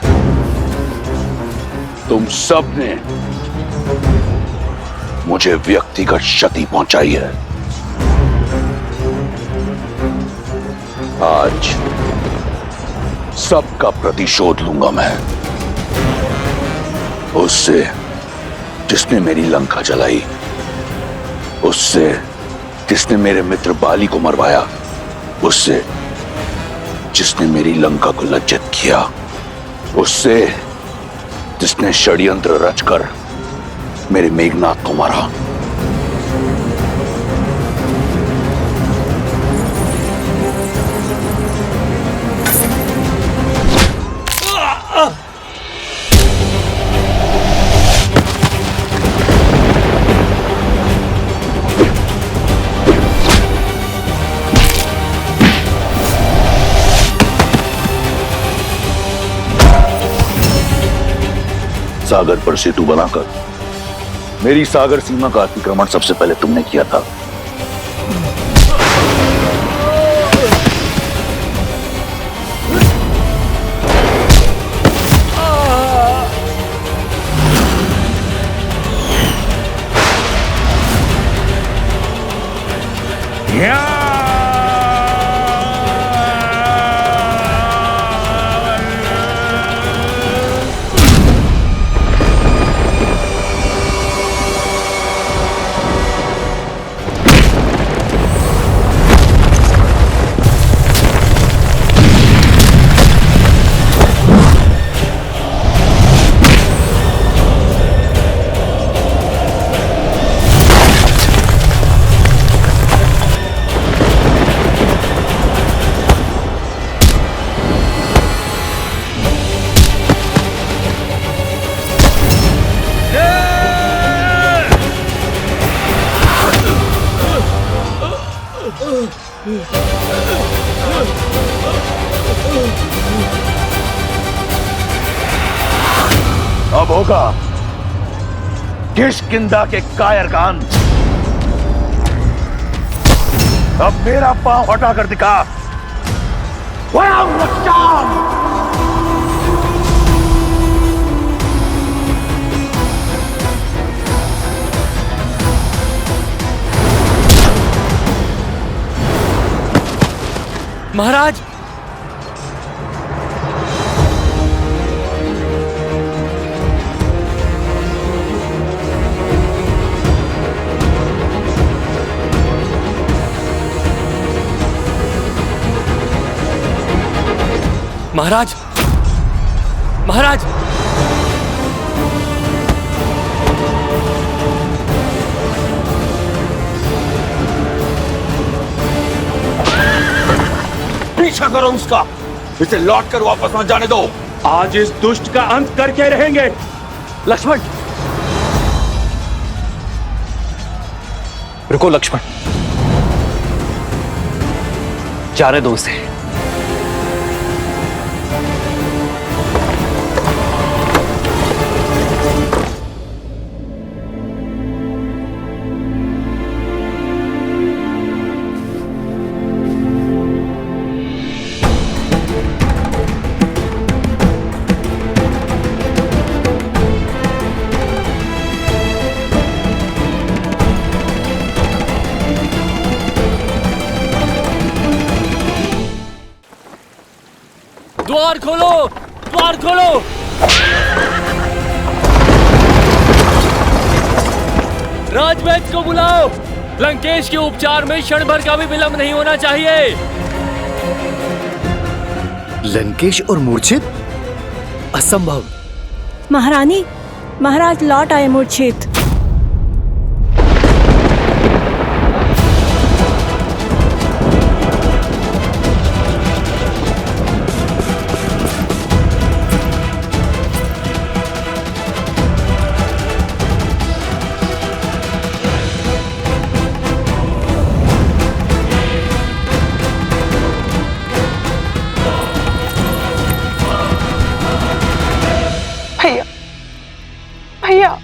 तुम सब ने मुझे व्यक्तिगत क्षति पहुंचाई है। आज सबका प्रतिशोध लूंगा मैं। उससे जिसने मेरी लंका जलाई, उससे जिसने मेरे मित्र बाली को मरवाया, उससे जिसने मेरी लंका को लज्जित किया, उससे जिसने षड्यंत्र रचकर मेरे मेघनाथ को मारा। सागर पर सेतु बनाकर मेरी सागर सीमा का अतिक्रमण सबसे पहले तुमने किया था। अब होगा किष्किंधा के कायर का अंत। अब मेरा पांव हटा कर दिखा। महाराज, महाराज, महाराज, पीछा करो उसका, इसे लौट कर वापस मत जाने दो। आज इस दुष्ट का अंत करके रहेंगे। लक्ष्मण, रुको लक्ष्मण, जाने दो उसे। द्वार खोलो, द्वार खोलो। राजवैद्य को बुलाओ। लंकेश के उपचार में क्षण भर का भी विलंब नहीं होना चाहिए। लंकेश और मूर्छित? असंभव। महारानी, महाराज लौट आए मूर्छित। भैया, भैया,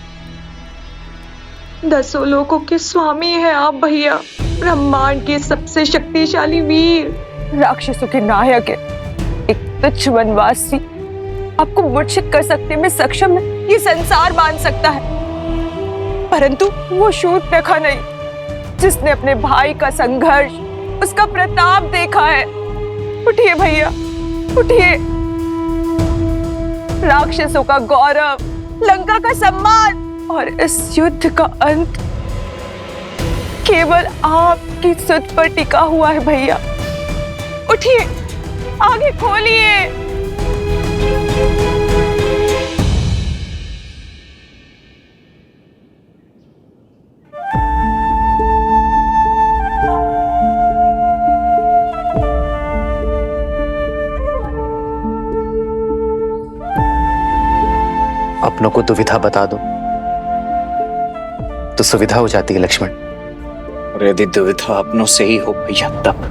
10 लोकों के स्वामी हैं आप भैया। ब्रह्मांड के सबसे शक्तिशाली वीर, राक्षसों के नायक है। एक तुच्छ वनवासी आपको मूर्छित कर सकने में सक्षम है, ये संसार मान सकता है। परंतु वो शूर्पणखा नहीं, जिसने अपने भाई का संघर्ष, उसका प्रताप देखा है। उठिए भैया, उठिए। राक्षसों का गौरव, लंका का सम्मान और इस युद्ध का अंत केवल आपकी सुध पर टिका हुआ है भैया। उठिए, आगे खोलिए। अपनों को दुविधा बता दो तो सुविधा हो जाती है लक्ष्मण। और यदि दुविधा अपनों से ही हो भैया तब?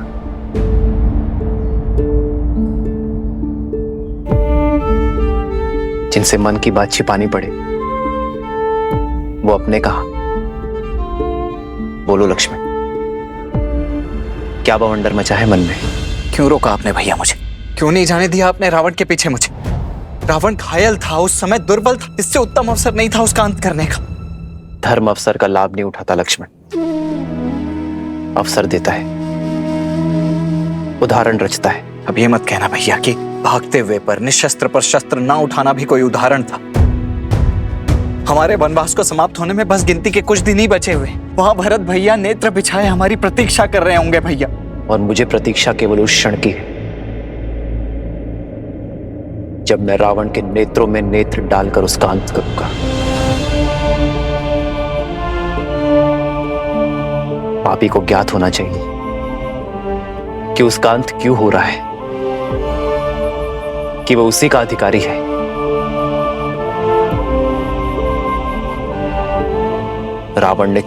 जिनसे मन की बात छिपानी पड़े वो अपने कहा। बोलो लक्ष्मण, क्या बवंडर मचा है मन में? क्यों रोका आपने भैया मुझे? क्यों नहीं जाने दिया आपने रावण के पीछे मुझे? रावण घायल था, उस समय दुर्बल था, इससे उत्तम अवसर नहीं था उसका अंत करने का। धर्म अवसर का लाभ नहीं उठाता लक्ष्मण, अवसर देता है, उदाहरण रचता है। अब ये मत कहना भैया कि भागते हुए पर निशस्त्र पर शस्त्र ना उठाना भी कोई उदाहरण था। हमारे वनवास को समाप्त होने में बस गिनती के कुछ दिन ही बचे हुए। वहां भरत भैया नेत्र बिछाए हमारी प्रतीक्षा कर रहे होंगे भैया। और मुझे प्रतीक्षा केवल उस क्षण की है जब मैं रावण के नेत्रों में नेत्र डालकर उसका अंत करूंगा। पापी को ज्ञात होना चाहिए कि उसका अंत क्यों हो रहा है, कि वो उसी का अधिकारी है। रावण ने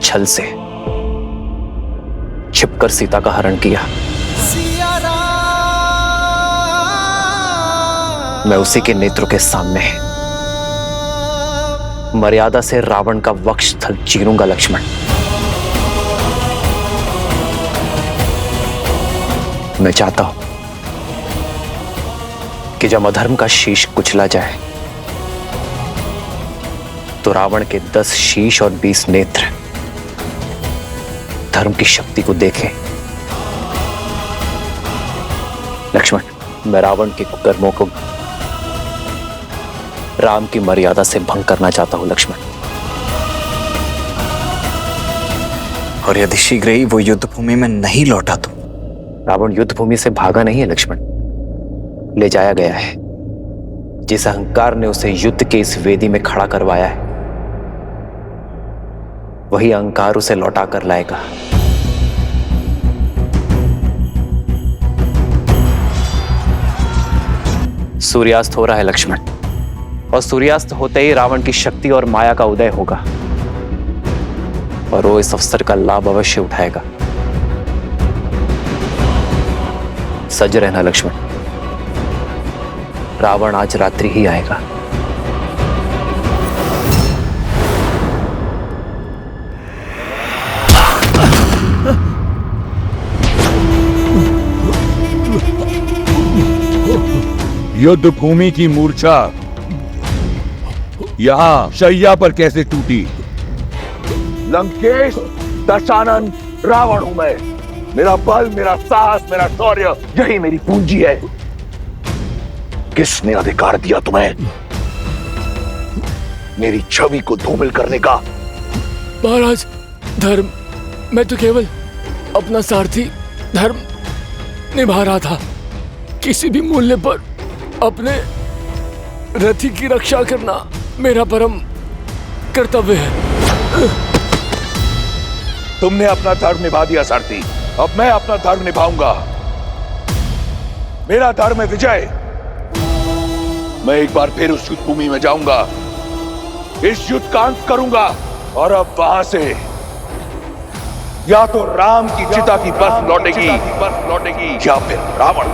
छिपकर सीता का हरण किया। मैं उसी के नेत्रों के सामने मर्यादा से रावण का वक्षस्थल चीरूंगा लक्ष्मण। मैं चाहता हूं कि जब अधर्म का शीश कुचला जाए तो रावण के 10 शीश और 20 नेत्र धर्म की शक्ति को देखें। लक्ष्मण, मैं रावण के कुकर्मों को राम की मर्यादा से भंग करना चाहता हूं लक्ष्मण। और यदि शीघ्र ही वो युद्ध भूमि में नहीं लौटा तो? रावण युद्ध भूमि से भागा नहीं है लक्ष्मण, ले जाया गया है। जिस अहंकार ने उसे युद्ध के इस वेदी में खड़ा करवाया है, वही अहंकार उसे लौटा कर लाएगा। सूर्यास्त हो रहा है लक्ष्मण, और सूर्यास्त होते ही रावण की शक्ति और माया का उदय होगा, और वो इस अवसर का लाभ अवश्य उठाएगा। सज रहना लक्ष्मण, रावण आज रात्रि ही आएगा। युद्ध भूमि की मूर्छा यहां शैया पर कैसे टूटी? लंकेश दशानन रावण हूं मैं। मेरा बल, मेरा साहस, मेरा शौर्य, यही मेरी पूंजी है। किसने अधिकार दिया तुम्हें मेरी छवि को धूमिल करने का? महाराज, धर्म, मैं तो केवल अपना सारथी धर्म निभा रहा था। किसी भी मूल्य पर अपने रथी की रक्षा करना मेरा परम कर्तव्य है। तुमने अपना धर्म निभा दिया सारथी, अब मैं अपना धर्म निभाऊंगा। मेरा धर्म है विजय। मैं एक बार फिर उस युद्ध भूमि में जाऊंगा, इस युद्ध का अंत करूंगा, और अब वहां से या तो राम की चिता की बस लौटेगी, या फिर रावण,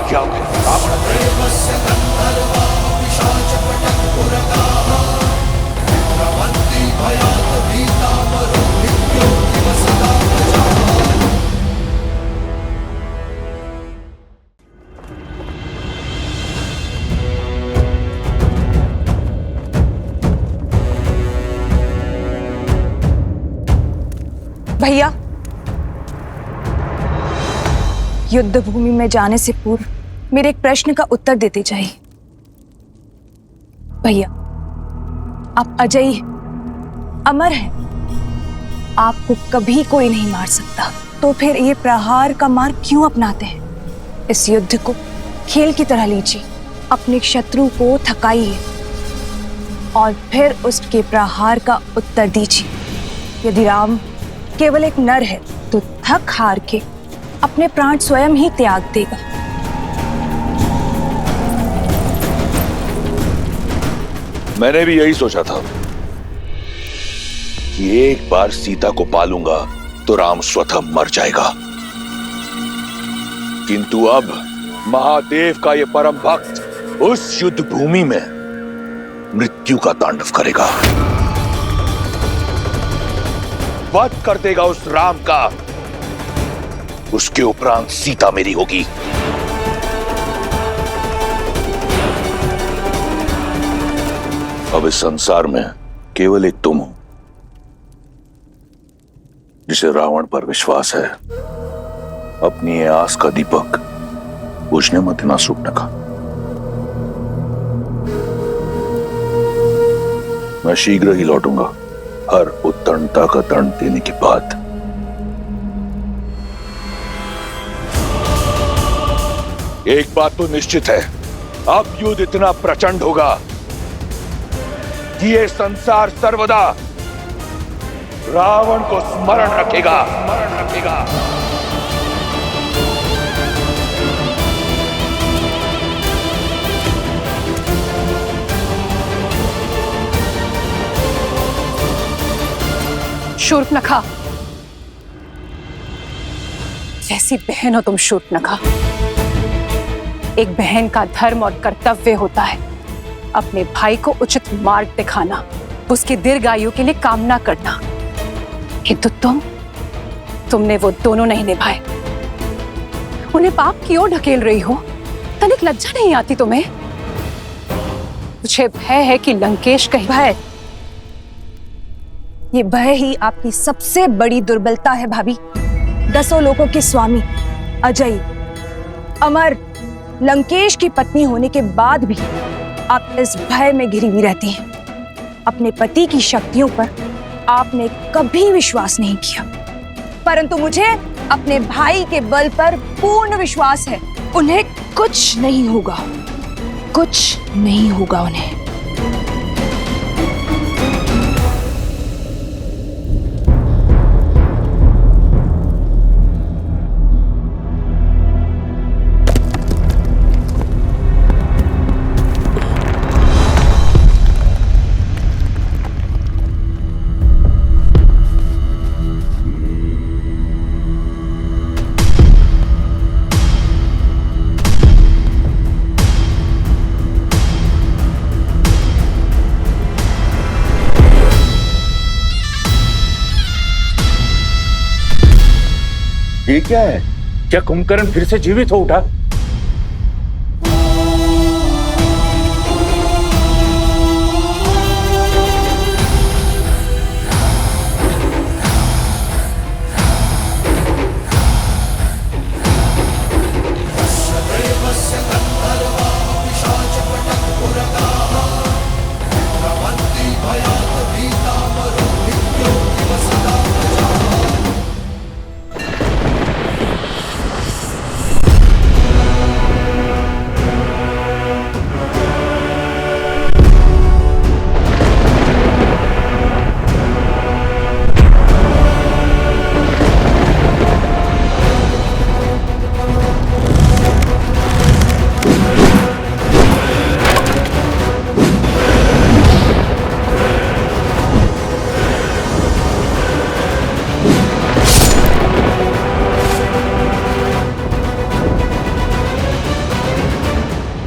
भैया, युद्ध भूमि में जाने से पूर्व मेरे एक प्रश्न का उत्तर देते जाइए। भैया, आप अजयी हैं, अमर हैं, आपको कभी कोई नहीं मार सकता, तो फिर ये प्रहार का मार्ग क्यों अपनाते हैं? इस युद्ध को खेल की तरह लीजिए, अपने शत्रु को थकाइए और फिर उसके प्रहार का उत्तर दीजिए। यदि राम केवल एक नर है तो थक हार के अपने प्राण स्वयं ही त्याग देगा। मैंने भी यही सोचा था कि एक बार सीता को पालूंगा तो राम स्वतः मर जाएगा, किंतु अब महादेव का यह परम भक्त उस युद्ध भूमि में मृत्यु का तांडव करेगा, वध कर देगा उस राम का। उसके उपरांत सीता मेरी होगी। अब इस संसार में केवल एक तुम हो जिसे रावण पर विश्वास है। अपनी ये आस का दीपक बुझने मत देना सूर्पनखा। मैं शीघ्र ही लौटूंगा, हर उत्तरता का दंड देने के बाद। एक बात तो निश्चित है, अब युद्ध इतना प्रचंड होगा कि ये संसार सर्वदा रावण को स्मरण रखेगा। शूर्पनखा, कैसी बहन हो तुम शूर्पणखा। एक बहन का धर्म और कर्तव्य होता है अपने भाई को उचित मार्ग दिखाना, उसकी दीर्घायु के लिए कामना करना, किंतु तुमने वो दोनों नहीं निभाए। उन्हें पाप की ओर ढकेल रही हो, तनिक लज्जा नहीं आती तुम्हें? मुझे भय है कि लंकेश कहीं भय, ये भय ही आपकी सबसे बड़ी दुर्बलता है भाभी। 10 लोकों के स्वामी अजय, अमर, लंकेश की पत्नी होने के बाद भी आप इस भय में घिरी हुई रहती हैं। अपने पति की शक्तियों पर आपने कभी विश्वास नहीं किया, परंतु मुझे अपने भाई के बल पर पूर्ण विश्वास है। उन्हें कुछ नहीं होगा, कुछ नहीं होगा उन्हें। ये क्या है? क्या कुंभकर्ण फिर से जीवित हो उठा?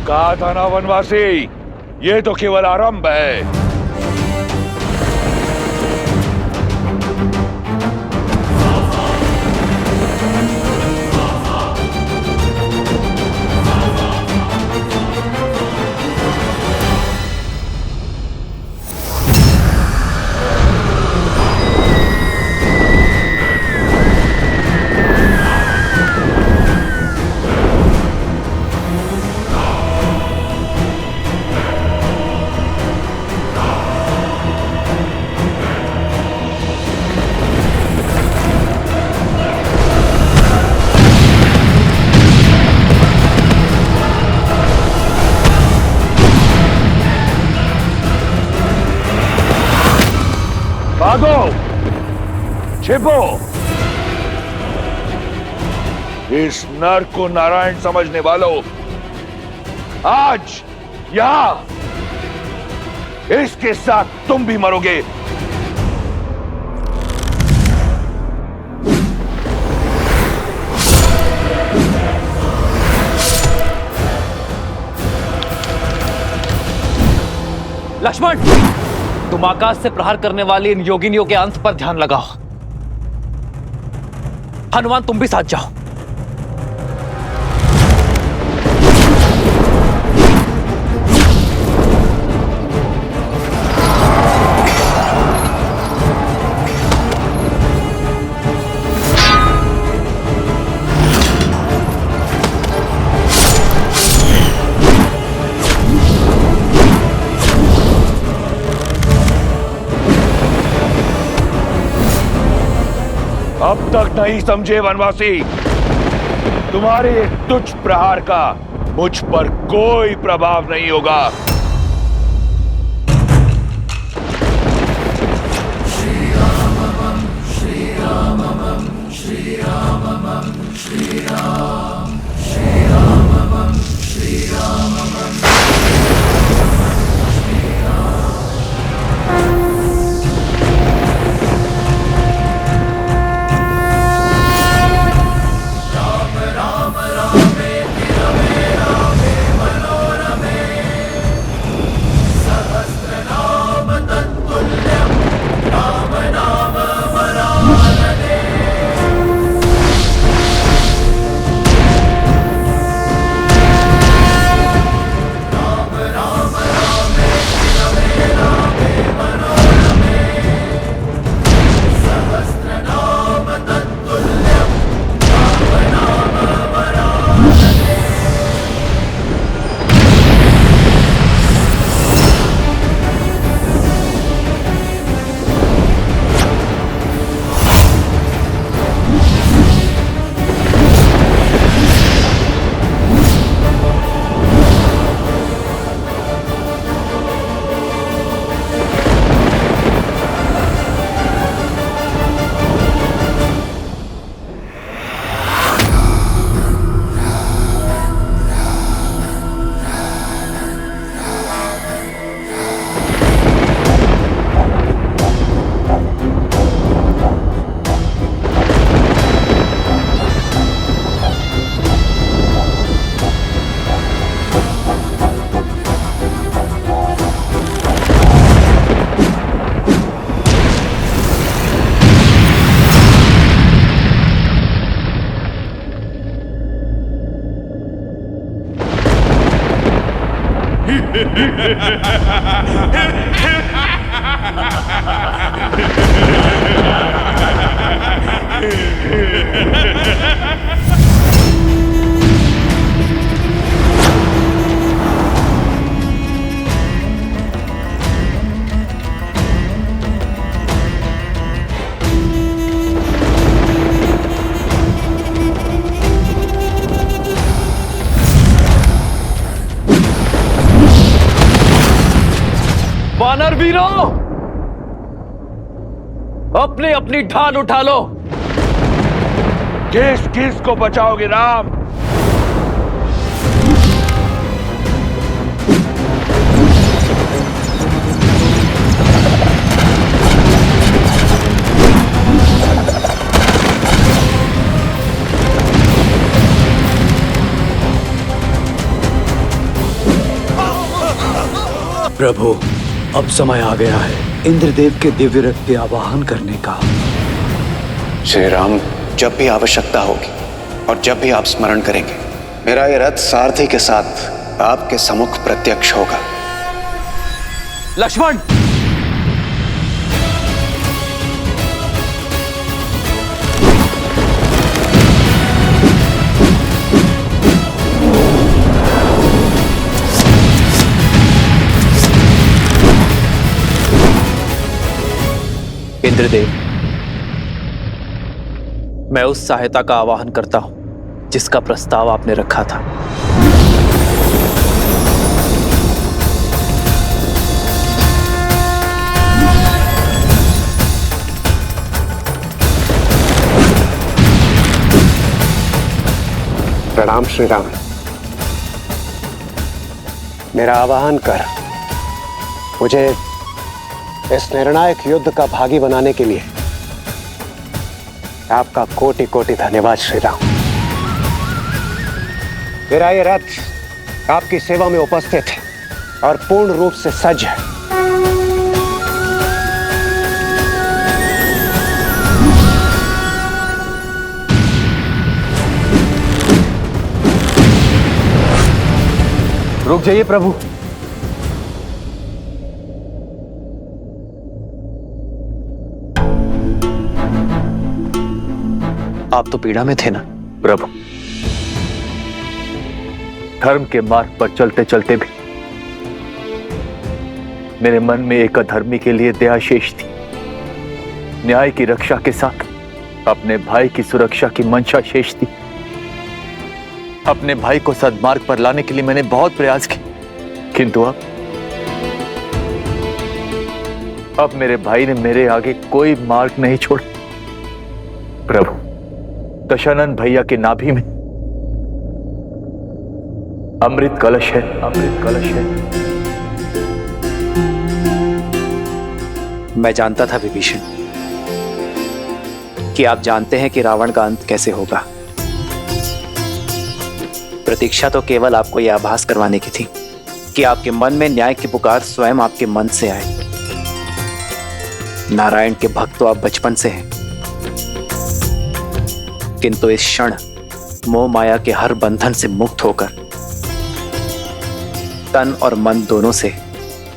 कहा था ना वनवासी, ये तो केवल आरंभ है। भागो, छिपो। इस नर को नारायण समझने वालों, आज यहां इसके साथ तुम भी मरोगे। लक्ष्मण, तुम आकाश से प्रहार करने वाली इन योगिनियों के अंत पर ध्यान लगाओ। हनुमान, तुम भी साथ जाओ। अब तक नहीं समझे वनवासी, तुम्हारे एक तुच्छ प्रहार का मुझ पर कोई प्रभाव नहीं होगा। श्री राम श्री राम श्री राम श्री राम श्री राम श्री राम। वानर वीरों, अपनी अपनी ढाल उठा लो। किस किस को बचाओगे राम? प्रभु, अब समय आ गया है इंद्रदेव के दिव्य रथ के आवाहन करने का। श्री राम, जब भी आवश्यकता होगी और जब भी आप स्मरण करेंगे, मेरा ये रथ सारथी के साथ आपके सम्मुख प्रत्यक्ष होगा। लक्ष्मण, इंद्रदेव, मैं उस सहायता का आवाहन करता हूं जिसका प्रस्ताव आपने रखा था। प्रणाम श्री राम। मेरा आवाहन कर मुझे इस निर्णायक युद्ध का भागी बनाने के लिए आपका कोटि कोटि धन्यवाद श्री राम। मेरा ये रथ आपकी सेवा में उपस्थित है और पूर्ण रूप से सज्ज है। रुक जाइए प्रभु। आप तो पीड़ा में थे ना प्रभु। धर्म के मार्ग पर चलते चलते भी मेरे मन में एक अधर्मी के लिए दया शेष थी। न्याय की रक्षा के साथ अपने भाई की सुरक्षा की मंशा शेष थी। अपने भाई को सद्मार्ग पर लाने के लिए मैंने बहुत प्रयास किए, किंतु अब मेरे भाई ने मेरे आगे कोई मार्ग नहीं छोड़ा। प्रभु, दशानन भैया के नाभि में अमृत कलश है, अमृत कलश है। मैं जानता था विभीषण कि आप जानते हैं कि रावण का अंत कैसे होगा। प्रतीक्षा तो केवल आपको यह आभास करवाने की थी कि आपके मन में न्याय की पुकार स्वयं आपके मन से आए। नारायण के भक्त तो आप बचपन से हैं, किंतु इस क्षण मोह माया के हर बंधन से मुक्त होकर तन और मन दोनों से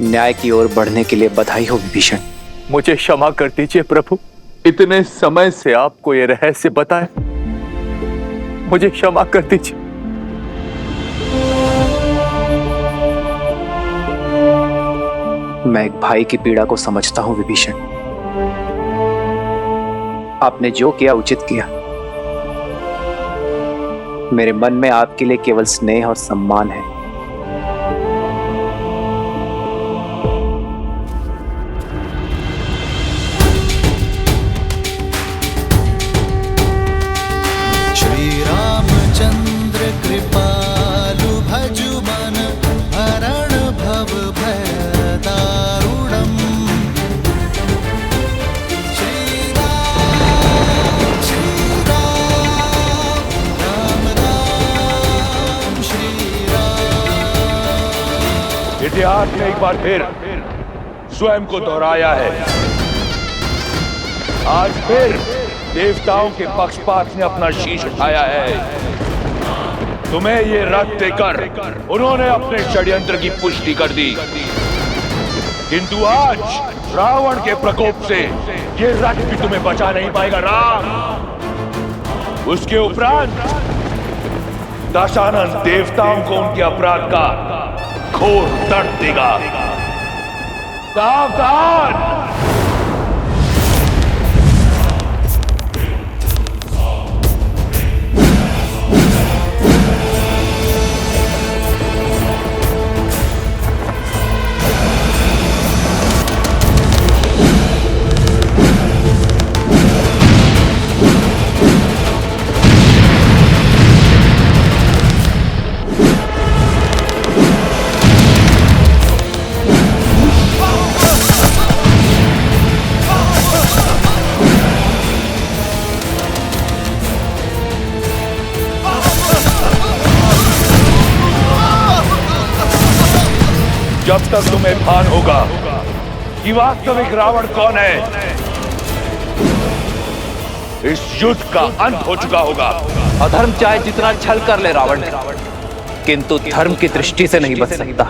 न्याय की ओर बढ़ने के लिए बधाई हो विभीषण। मुझे क्षमा कर दीजिए प्रभु, इतने समय से आपको यह रहस्य बताए। मुझे क्षमा कर दीजिए। मैं एक भाई की पीड़ा को समझता हूं विभीषण। आपने जो किया उचित किया। मेरे मन में आपके लिए केवल स्नेह और सम्मान है। श्री रामचंद्र कृपालु भजु मन हरण भव भय दारुणम्। श्री राम राम राम श्री राम। इतिहास ने एक बार फिर स्वयं को दोहराया है। आज फिर देवताओं के पक्षपात ने अपना शीश उठाया है। तुम्हें ये रथ देकर उन्होंने अपने षड्यंत्र की पुष्टि कर दी, किंतु आज रावण के प्रकोप से ये रथ भी तुम्हें बचा नहीं पाएगा राम। उसके उपरांत दशानन देवताओं को उनके अपराध का घोर दर्द देगा। सावधान! जब तक तुम्हें भान होगा कि वास्तविक रावण कौन है, इस युद्ध का अंत हो चुका होगा। अधर्म चाहे जितना छल कर ले रावण, किंतु धर्म की दृष्टि से नहीं बच सकता।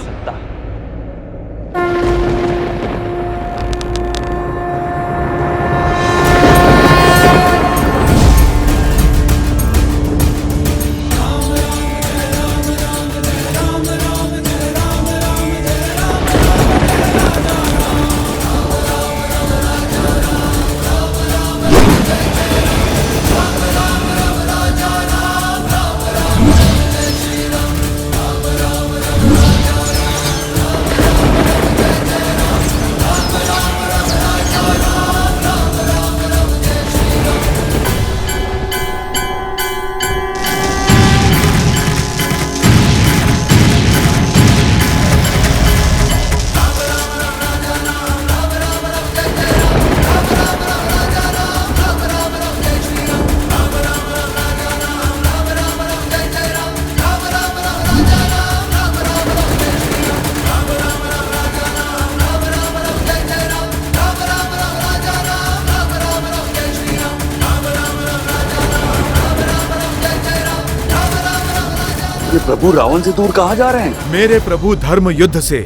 ये प्रभु रावण से दूर कहाँ जा रहे हैं? मेरे प्रभु धर्म युद्ध से,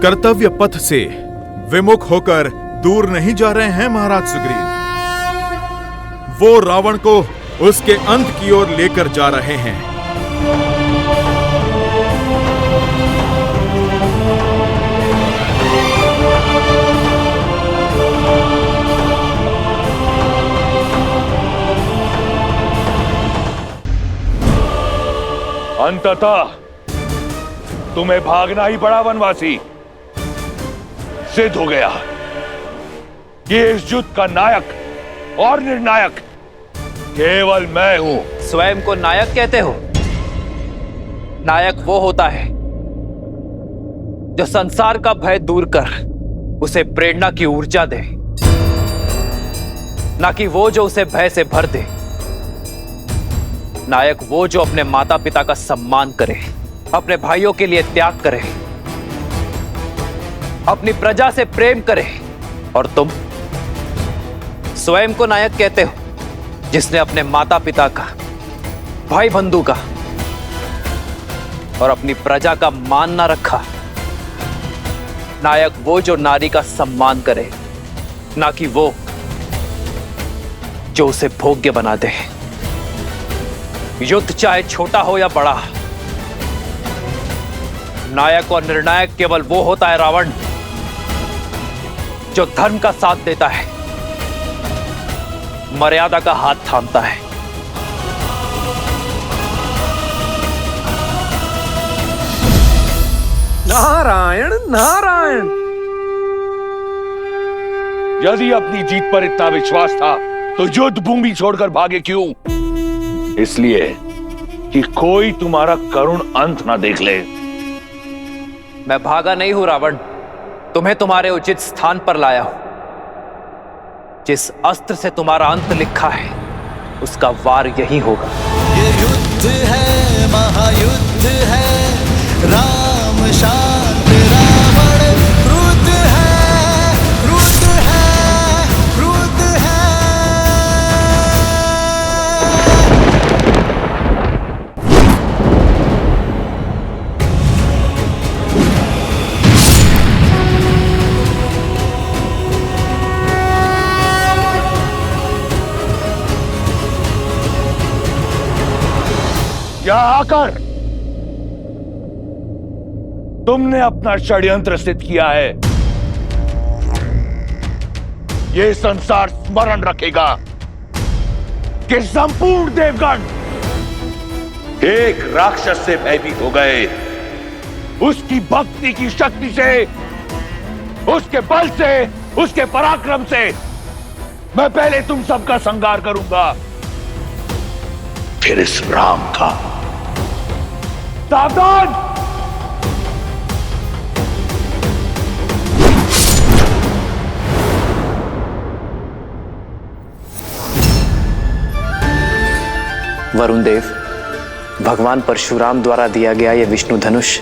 कर्तव्य पथ से विमुख होकर दूर नहीं जा रहे हैं महाराज सुग्रीव। वो रावण को उसके अंत की ओर लेकर जा रहे हैं। अंततः तुम्हें भागना ही पड़ा वनवासी। सिद्ध हो गया कि इस युद्ध का नायक और निर्णायक केवल मैं हूं। स्वयं को नायक कहते हो? नायक वो होता है जो संसार का भय दूर कर उसे प्रेरणा की ऊर्जा दे, ना कि वो जो उसे भय से भर दे। नायक वो जो अपने माता पिता का सम्मान करे, अपने भाइयों के लिए त्याग करे, अपनी प्रजा से प्रेम करे। और तुम स्वयं को नायक कहते हो जिसने अपने माता पिता का, भाई बंधु का और अपनी प्रजा का मान ना रखा। नायक वो जो नारी का सम्मान करे, ना कि वो जो उसे भोग्य बना दे। युद्ध चाहे छोटा हो या बड़ा, नायक और निर्णायक केवल वो होता है रावण जो धर्म का साथ देता है, मर्यादा का हाथ थामता है। नारायण नारायण। यदि अपनी जीत पर इतना विश्वास था तो युद्ध भूमि छोड़कर भागे क्यों? इसलिए कि कोई तुम्हारा करुण अंत ना देख ले। मैं भागा नहीं हूं रावण, तुम्हें तुम्हारे उचित स्थान पर लाया हूं। जिस अस्त्र से तुम्हारा अंत लिखा है उसका वार यही होगा। ये युद्ध है, महायुद्ध है, राम शांत रावण क्रुद्ध है, क्रुद्ध है, क्रुद्ध है। यहाँ आकर तुमने अपना षड्यंत्र सिद्ध किया है। ये संसार स्मरण रखेगा कि संपूर्ण देवगण एक राक्षस से भयभीत हो गए। उसकी भक्ति की शक्ति से, उसके बल से, उसके पराक्रम से मैं पहले तुम सबका संहार करूंगा, फिर इस राम का। सावधान! वरुण देव, भगवान परशुराम द्वारा दिया गया यह विष्णु धनुष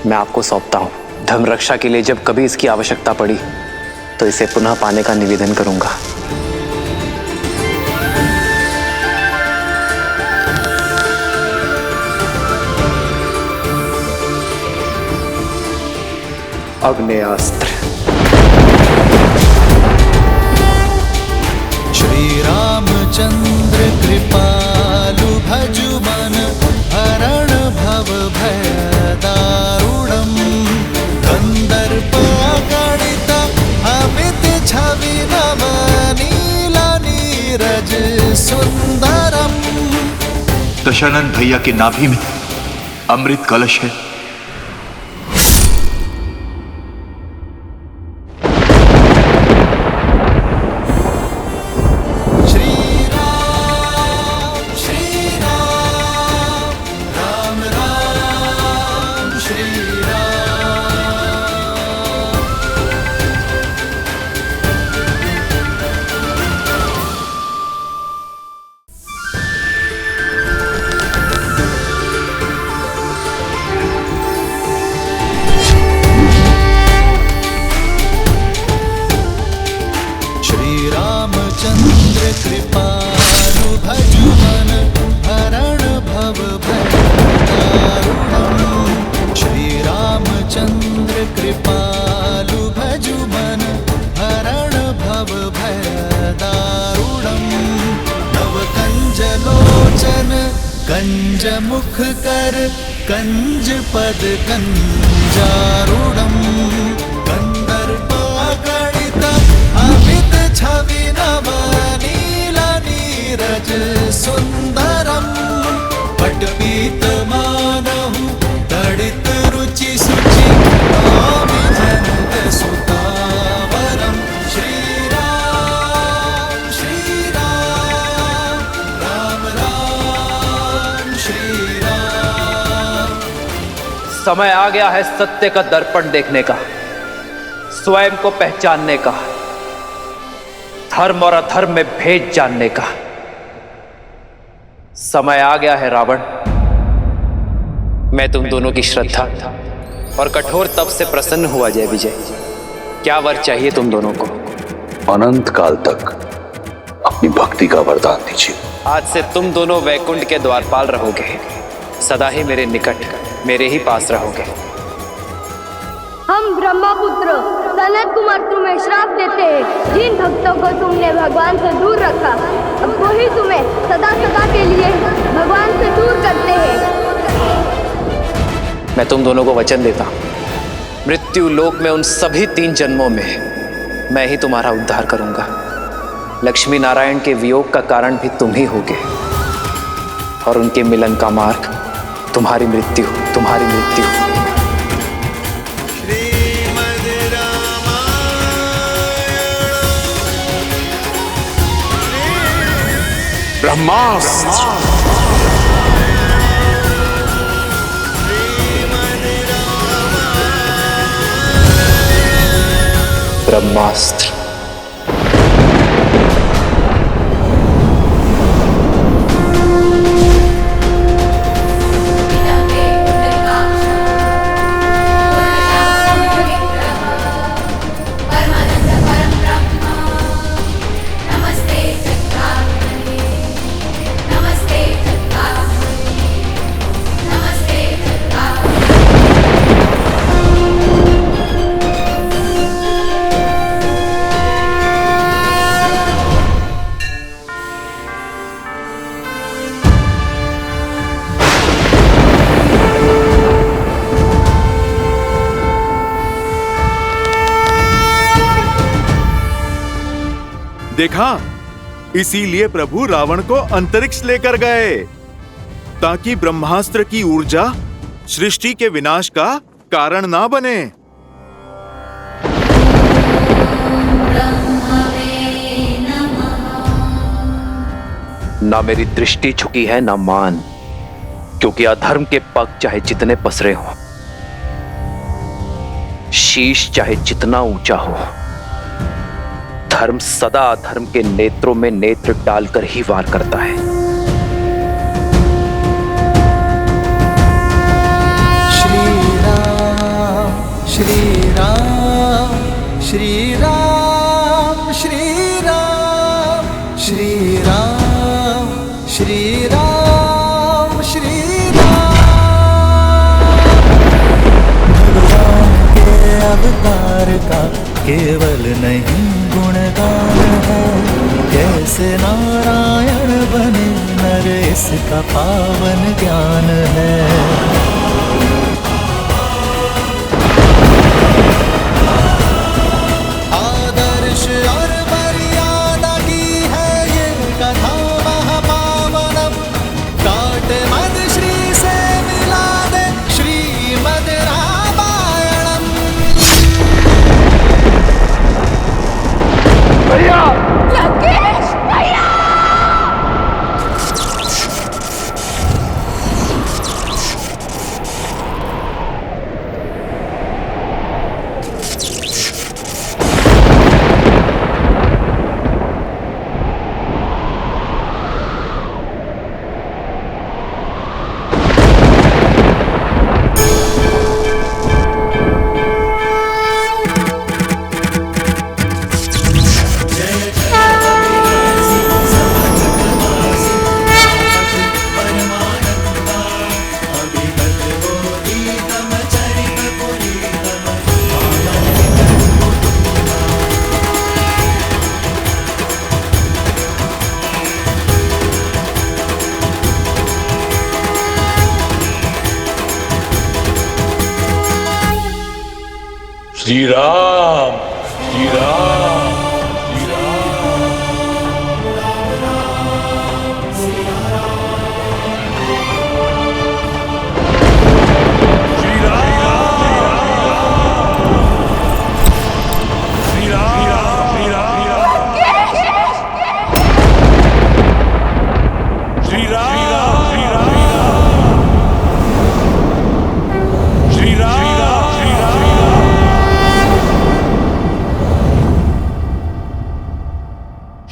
मैं आपको सौंपता हूं। धर्म रक्षा के लिए जब कभी इसकी आवश्यकता पड़ी तो इसे पुनः पाने का निवेदन करूंगा। अग्नेयास्त्र। श्री रामचंद्र कृपालु भजु मन हरण भव भय दारुणम कंदर्प गणित अमित छवि नव नील नीरज सुंदरम। दशानन भैया की नाभि में अमृत कलश है। कृपालु भजु मन हरण भव भय दारुणम। श्री रामचंद्र कृपालु भजु मन हरण भव भय दारुणम। नव कंज लोचन कंज मुख कर कंज पद कंजारुणम। कंदर्प गणित अमित छवि नव नील नीरज सुंदरम। पटपीत मानहु तड़ित रुचि सुचि स्वामी जनक सुतावरम। श्री राम राम राम श्री राम। समय आ गया है सत्य का दर्पण देखने का, स्वयं को पहचानने का, धर्म और अधर्म में भेद जानने का। समय आ गया है रावण, मैं तुम दोनों की श्रद्धा और कठोर तप से प्रसन्न हुआ। जय विजय, क्या वर चाहिए तुम दोनों को? अनंत काल तक अपनी भक्ति का वरदान दीजिए। आज से तुम दोनों वैकुंठ के द्वारपाल रहोगे, सदा ही मेरे निकट, मेरे ही पास रहोगे। हम ब्रह्मपुत्र सनत कुमार तुम्हें श्राप देते हैं। जिन भक्तों को तुमने भगवान से दूर रखा, अब वही तुम्हें सदा सदा के लिए भगवान से दूर करते हैं। मैं तुम दोनों को वचन देता हूं, मृत्यु लोक में उन सभी 3 जन्मों में मैं ही तुम्हारा उद्धार करूंगा। लक्ष्मी नारायण के वियोग का कारण भी तुम ही होगे और उनके मिलन का मार्ग तुम्हारी मृत्यु, तुम्हारी मृत्यु। ब्रह्मास्त्र। ब्रह्मास्त्र। देखा, इसीलिए प्रभु रावण को अंतरिक्ष लेकर गए, ताकि ब्रह्मास्त्र की ऊर्जा सृष्टि के विनाश का कारण ना बने। ना मेरी दृष्टि झुकी है ना मान, क्योंकि अधर्म के पग चाहे जितने पसरे हों, शीश चाहे जितना ऊंचा हो, धर्म सदा अधर्म के नेत्रों में नेत्र डालकर ही वार करता है। श्री राम श्री राम श्री राम श्री राम श्री राम श्री राम श्री राम। भगवान के अवतार का केवल नहीं गुणगान है, कैसे नारायण बने नर इसका पावन ज्ञान है। आदर्श और मर्यादा की है ये कथा महापावनम, काट मद श्री से मिला दे श्रीमद रामायणम। भैया लंकेश भैया! श्री राम श्री राम श्री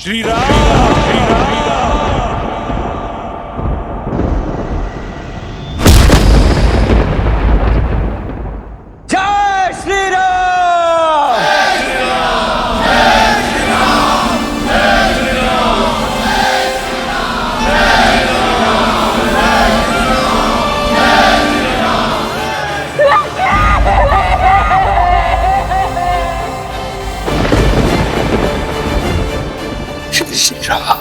श्री राम जय श्री राम। श्री राम।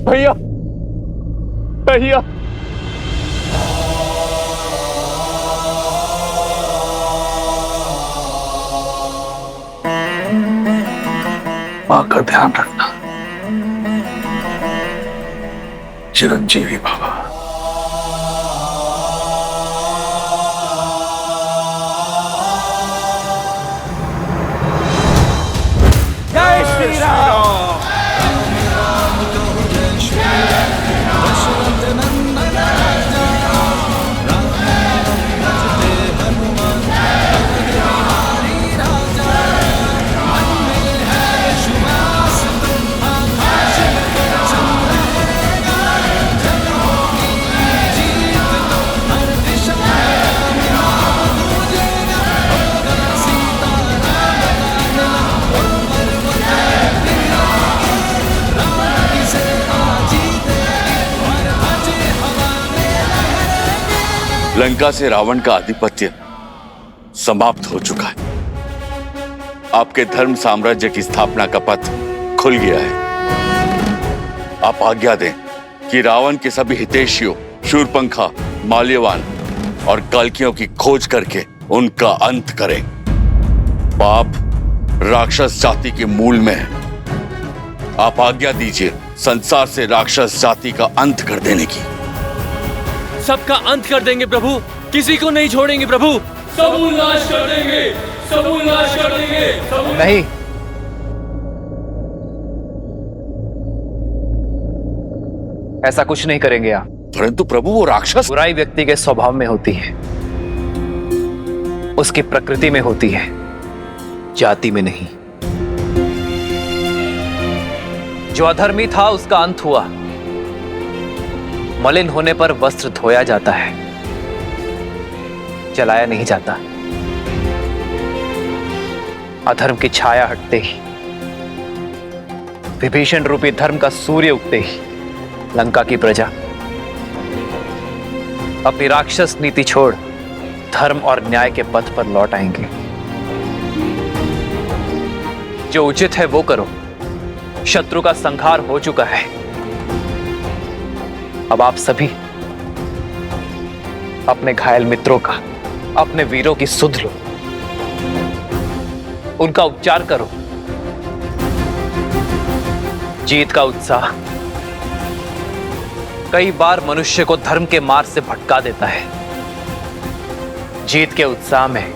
भैया भैया माँ का ध्यान रखना। चिरंजीवी बाबा। जय श्री राम। लंका से रावण का आधिपत्य समाप्त हो चुका है। आपके धर्म साम्राज्य की स्थापना का पथ खुल गया है। आप आज्ञा दें कि रावण के सभी हितैषियों शूरपंखा, माल्यवान और कल्कियों की खोज करके उनका अंत करें। पाप राक्षस जाति के मूल में है। आप आज्ञा दीजिए संसार से राक्षस जाति का अंत कर देने की। सबका अंत कर देंगे प्रभु, किसी को नहीं छोड़ेंगे प्रभु। सबूल नाश कर देंगे, सबूल नाश कर देंगे। नहीं, ऐसा कुछ नहीं करेंगे आप। परंतु प्रभु वो राक्षस। बुराई व्यक्ति के स्वभाव में होती है, उसकी प्रकृति में होती है, जाति में नहीं। जो अधर्मी था उसका अंत हुआ। मलिन होने पर वस्त्र धोया जाता है, जलाया नहीं जाता। अधर्म की छाया हटते ही, विभीषण रूपी धर्म का सूर्य उगते ही लंका की प्रजा अपनी राक्षस नीति छोड़ धर्म और न्याय के पथ पर लौट आएंगे। जो उचित है वो करो। शत्रु का संहार हो चुका है। अब आप सभी अपने घायल मित्रों का, अपने वीरों की सुध लो, उनका उपचार करो। जीत का उत्साह कई बार मनुष्य को धर्म के मार्ग से भटका देता है। जीत के उत्साह में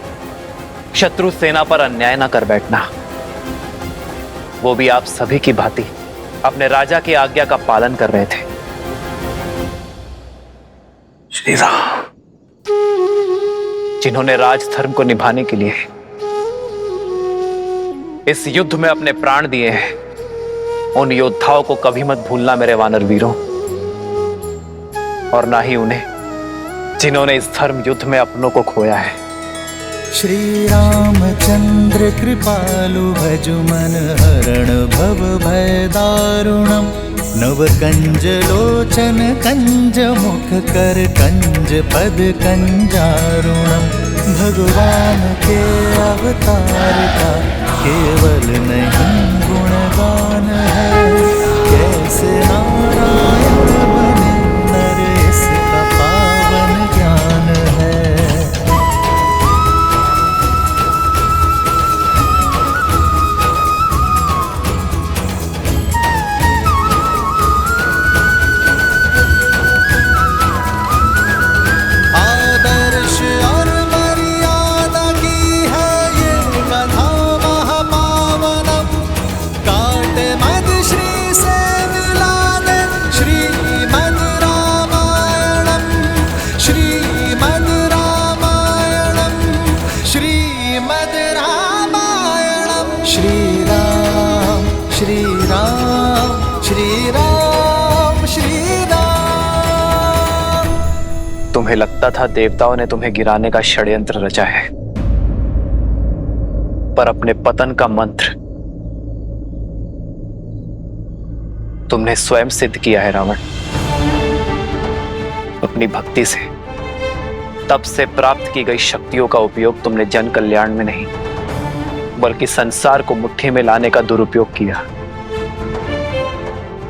शत्रु सेना पर अन्याय न कर बैठना, वो भी आप सभी की भांति अपने राजा की आज्ञा का पालन कर रहे थे। श्री राम, जिन्होंने राजधर्म को निभाने के लिए इस युद्ध में अपने प्राण दिए हैं, उन योद्धाओं को कभी मत भूलना मेरे वानर वीरों, और ना ही उन्हें जिन्होंने इस धर्म युद्ध में अपनों को खोया है। श्री रामचंद्र कृपालु भजु मन हरण भव भय दारुणम। नव कंज लोचन कंज मुख कर कंज पद कंजारुणम। भगवान के अवतार का केवल नहीं गुणगान है। कैसे नारायण बने नर इसका पावन ज्ञान है। आदर्श और मर्यादा की है ये कथा महापावनम। काट मद श्री से मिलाने श्रीमद् रामायणम। श्रीमद् रामायणम, श्रीमद् रामायणम। श्री राम श्री राम श्री राम श्री राम। तुम्हें लगता था देवताओं ने तुम्हें गिराने का षड्यंत्र रचा है, पर अपने पतन का मंत्र तुमने स्वयं सिद्ध किया है रावण। अपनी भक्ति से, तब से प्राप्त की गई शक्तियों का उपयोग तुमने जन कल्याण में नहीं, बल्कि संसार को मुट्ठी में लाने का दुरुपयोग किया।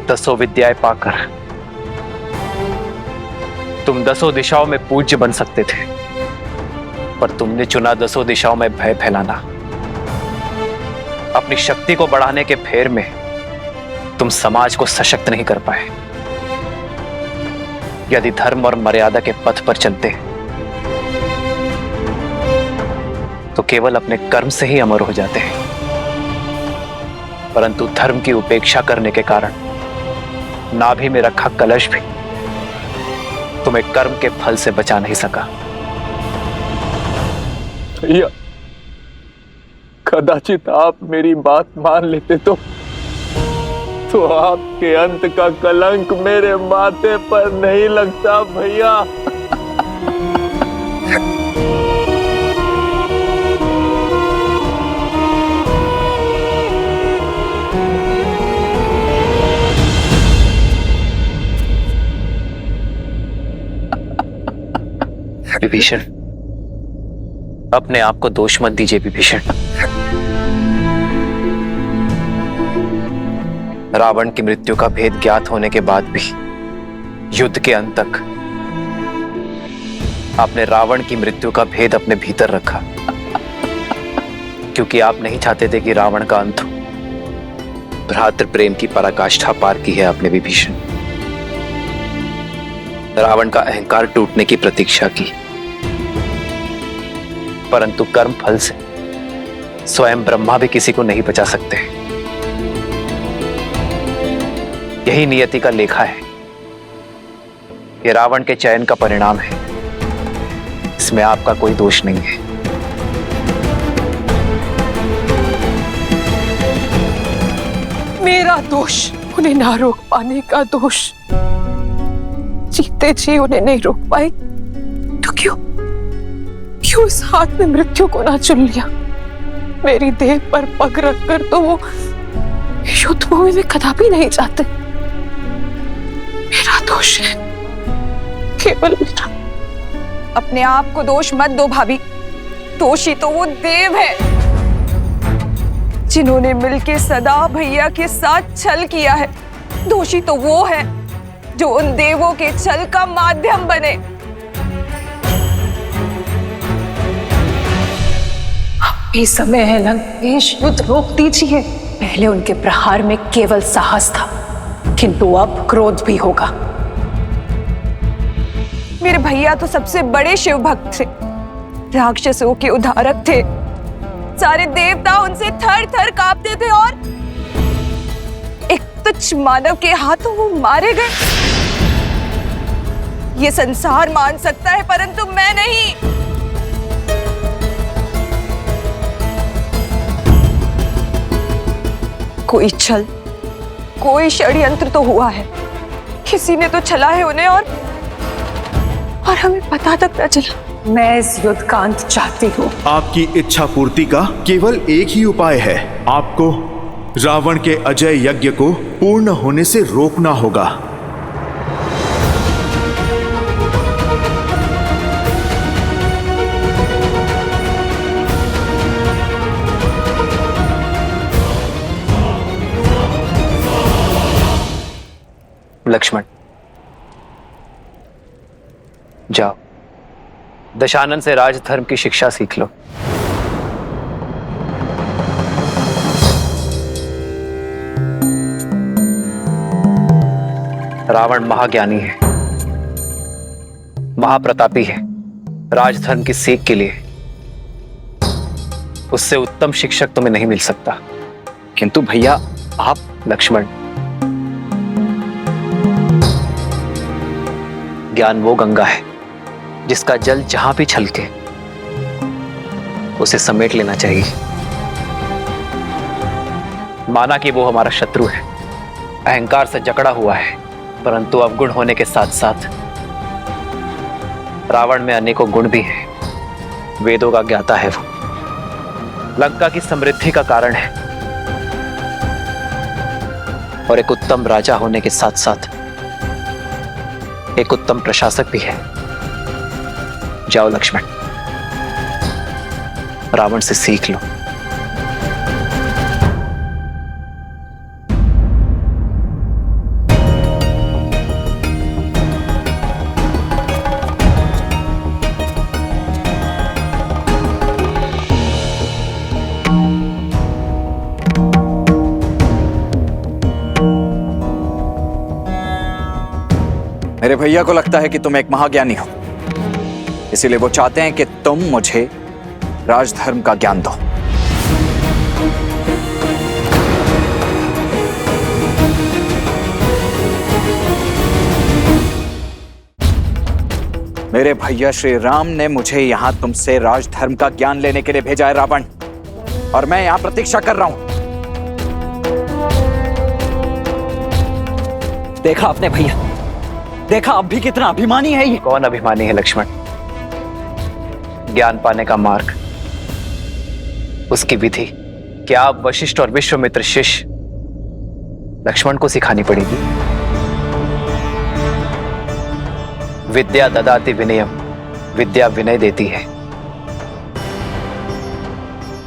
दसों विद्याएं पाकर तुम दसों दिशाओं में पूज्य बन सकते थे, पर तुमने चुना दसों दिशाओं में भय फैलाना। अपनी शक्ति को बढ़ाने के फेर में तुम समाज को सशक्त नहीं कर पाए। यदि धर्म और मर्यादा के पथ पर चलते तो केवल अपने कर्म से ही अमर हो जाते हैं, परंतु धर्म की उपेक्षा करने के कारण नाभि में रखा कलश भी तुम्हें कर्म के फल से बचा नहीं सका। भैया, कदाचित आप मेरी बात मान लेते तो आपके अंत का कलंक मेरे माथे पर नहीं लगता भैया। विभीषण, अपने आप को दोष मत दीजिए विभीषण। रावण की मृत्यु का भेद ज्ञात होने के बाद भी युद्ध के अंत तक आपने रावण की मृत्यु का भेद अपने भीतर रखा, क्योंकि आप नहीं चाहते थे कि रावण का अंत हो। भ्रातृ प्रेम की पराकाष्ठा पार की है आपने विभीषण। रावण का अहंकार टूटने की प्रतीक्षा की, परंतु कर्म फल से स्वयं ब्रह्मा भी किसी को नहीं बचा सकते। यही नियति का लेखा है, ये रावण के चयन का परिणाम है, इसमें आपका कोई दोष नहीं है। मेरा दोष, उन्हें ना रोक पाने का दोष। जीते जी उन्हें नहीं रोक पाई तो क्यों उस हाथ में मृत्यु को ना चुन लिया? मेरी देह पर पग रखकर तो वो युद्ध भूमि में कदापि नहीं जाते। मेरा दोष है, केवल मेरा। अपने आप को दोष मत दो भाभी, दोषी तो वो देव है जिन्होंने मिलके सदा भैया के साथ छल किया है। दोषी तो वो है जो उन देवों के छल का माध्यम बने। अभी समय है लंकेश, युद्ध रोक दीजिए। पहले उनके प्रहार में केवल साहस था, किंतु अब क्रोध भी होगा। मेरे भैया तो सबसे बड़े शिव भक्त थे, राक्षसों के उद्धारक थे। सारे देवता उनसे थर थर कांपते थे और एक तुच्छ मानव के हाथों वो मारे गए। ये संसार मान सकता है, परंतु मैं नहीं। कोई छल, कोई षड्यंत्र तो हुआ है, किसी ने तो छला है उन्हें और हमें पता तक न चला। मैं इस युद्ध का अंत चाहती हूँ। आपकी इच्छा पूर्ति का केवल एक ही उपाय है, आपको रावण के अजय यज्ञ को पूर्ण होने से रोकना होगा। लक्ष्मण, जाओ दशानन से राजधर्म की शिक्षा सीख लो। रावण महाज्ञानी है, महाप्रतापी है। राजधर्म की सीख के लिए उससे उत्तम शिक्षक तुम्हें नहीं मिल सकता। किंतु भैया आप। लक्ष्मण, ज्ञान वो गंगा है जिसका जल जहां भी छलके उसे समेट लेना चाहिए। माना कि वो हमारा शत्रु है, अहंकार से जकड़ा हुआ है, परंतु अवगुण होने के साथ साथ रावण में अनेकों गुण भी हैं। वेदों का ज्ञाता है वो, लंका की समृद्धि का कारण है और एक उत्तम राजा होने के साथ साथ एक उत्तम प्रशासक भी है। जाओ लक्ष्मण, रावण से सीख लो। मेरे भैया को लगता है कि तुम एक महाज्ञानी हो, इसीलिए वो चाहते हैं कि तुम मुझे राजधर्म का ज्ञान दो। मेरे भैया श्री राम ने मुझे यहां तुमसे राजधर्म का ज्ञान लेने के लिए भेजा है रावण, और मैं यहां प्रतीक्षा कर रहा हूं। देखा आपने भैया, देखा अब भी कितना अभिमानी है ये। कौन अभिमानी है लक्ष्मण? ज्ञान पाने का मार्ग, उसकी विधि क्या आप वशिष्ठ और विश्वामित्र शिष्य लक्ष्मण को सिखानी पड़ेगी। विद्या ददाति विनयम विद्या विनय देती है,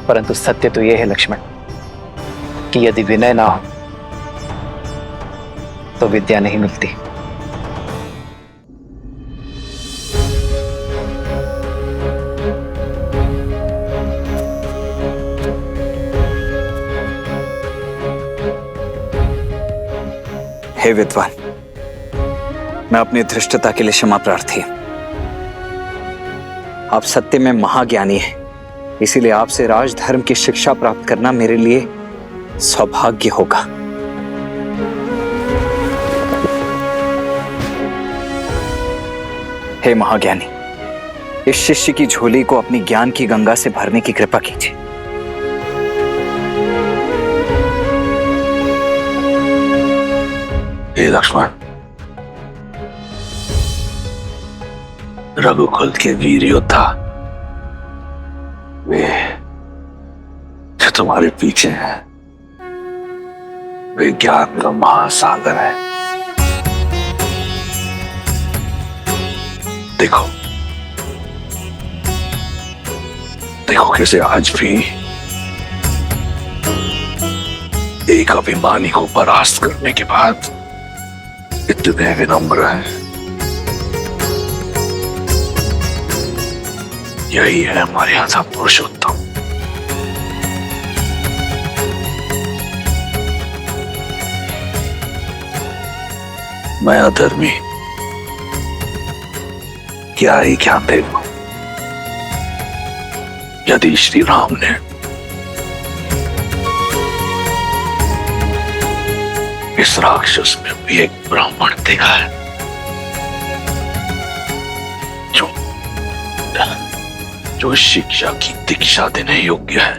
परंतु सत्य तो यह है लक्ष्मण कि यदि विनय ना हो तो विद्या नहीं मिलती। हे विद्वान, मैं अपनी धृष्टता के लिए क्षमा प्रार्थी हूं। आप सत्य में महाज्ञानी हैं, इसीलिए आपसे राजधर्म की शिक्षा प्राप्त करना मेरे लिए सौभाग्य होगा। हे महाज्ञानी, इस शिष्य की झोली को अपनी ज्ञान की गंगा से भरने की कृपा कीजिए। हे लक्ष्मण, रघुकुल के वीर योद्धा वे जो तुम्हारे पीछे हैं, वे ज्ञान का महासागर है। देखो देखो कैसे आज भी एक अभिमानी को परास्त करने के बाद इतने विनम्र हैं। यही है हमारे यहाँ पुरुषोत्तम। मैं अधर्मी क्या ही ज्ञान दे दूं? यदि श्री राम ने इस राक्षस में भी एक ब्राह्मण देखा है जो शिक्षा की दीक्षा देने योग्य है,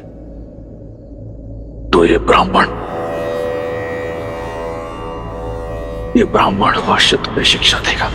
तो ये ब्राह्मण अवश्य तुम्हें शिक्षा देगा।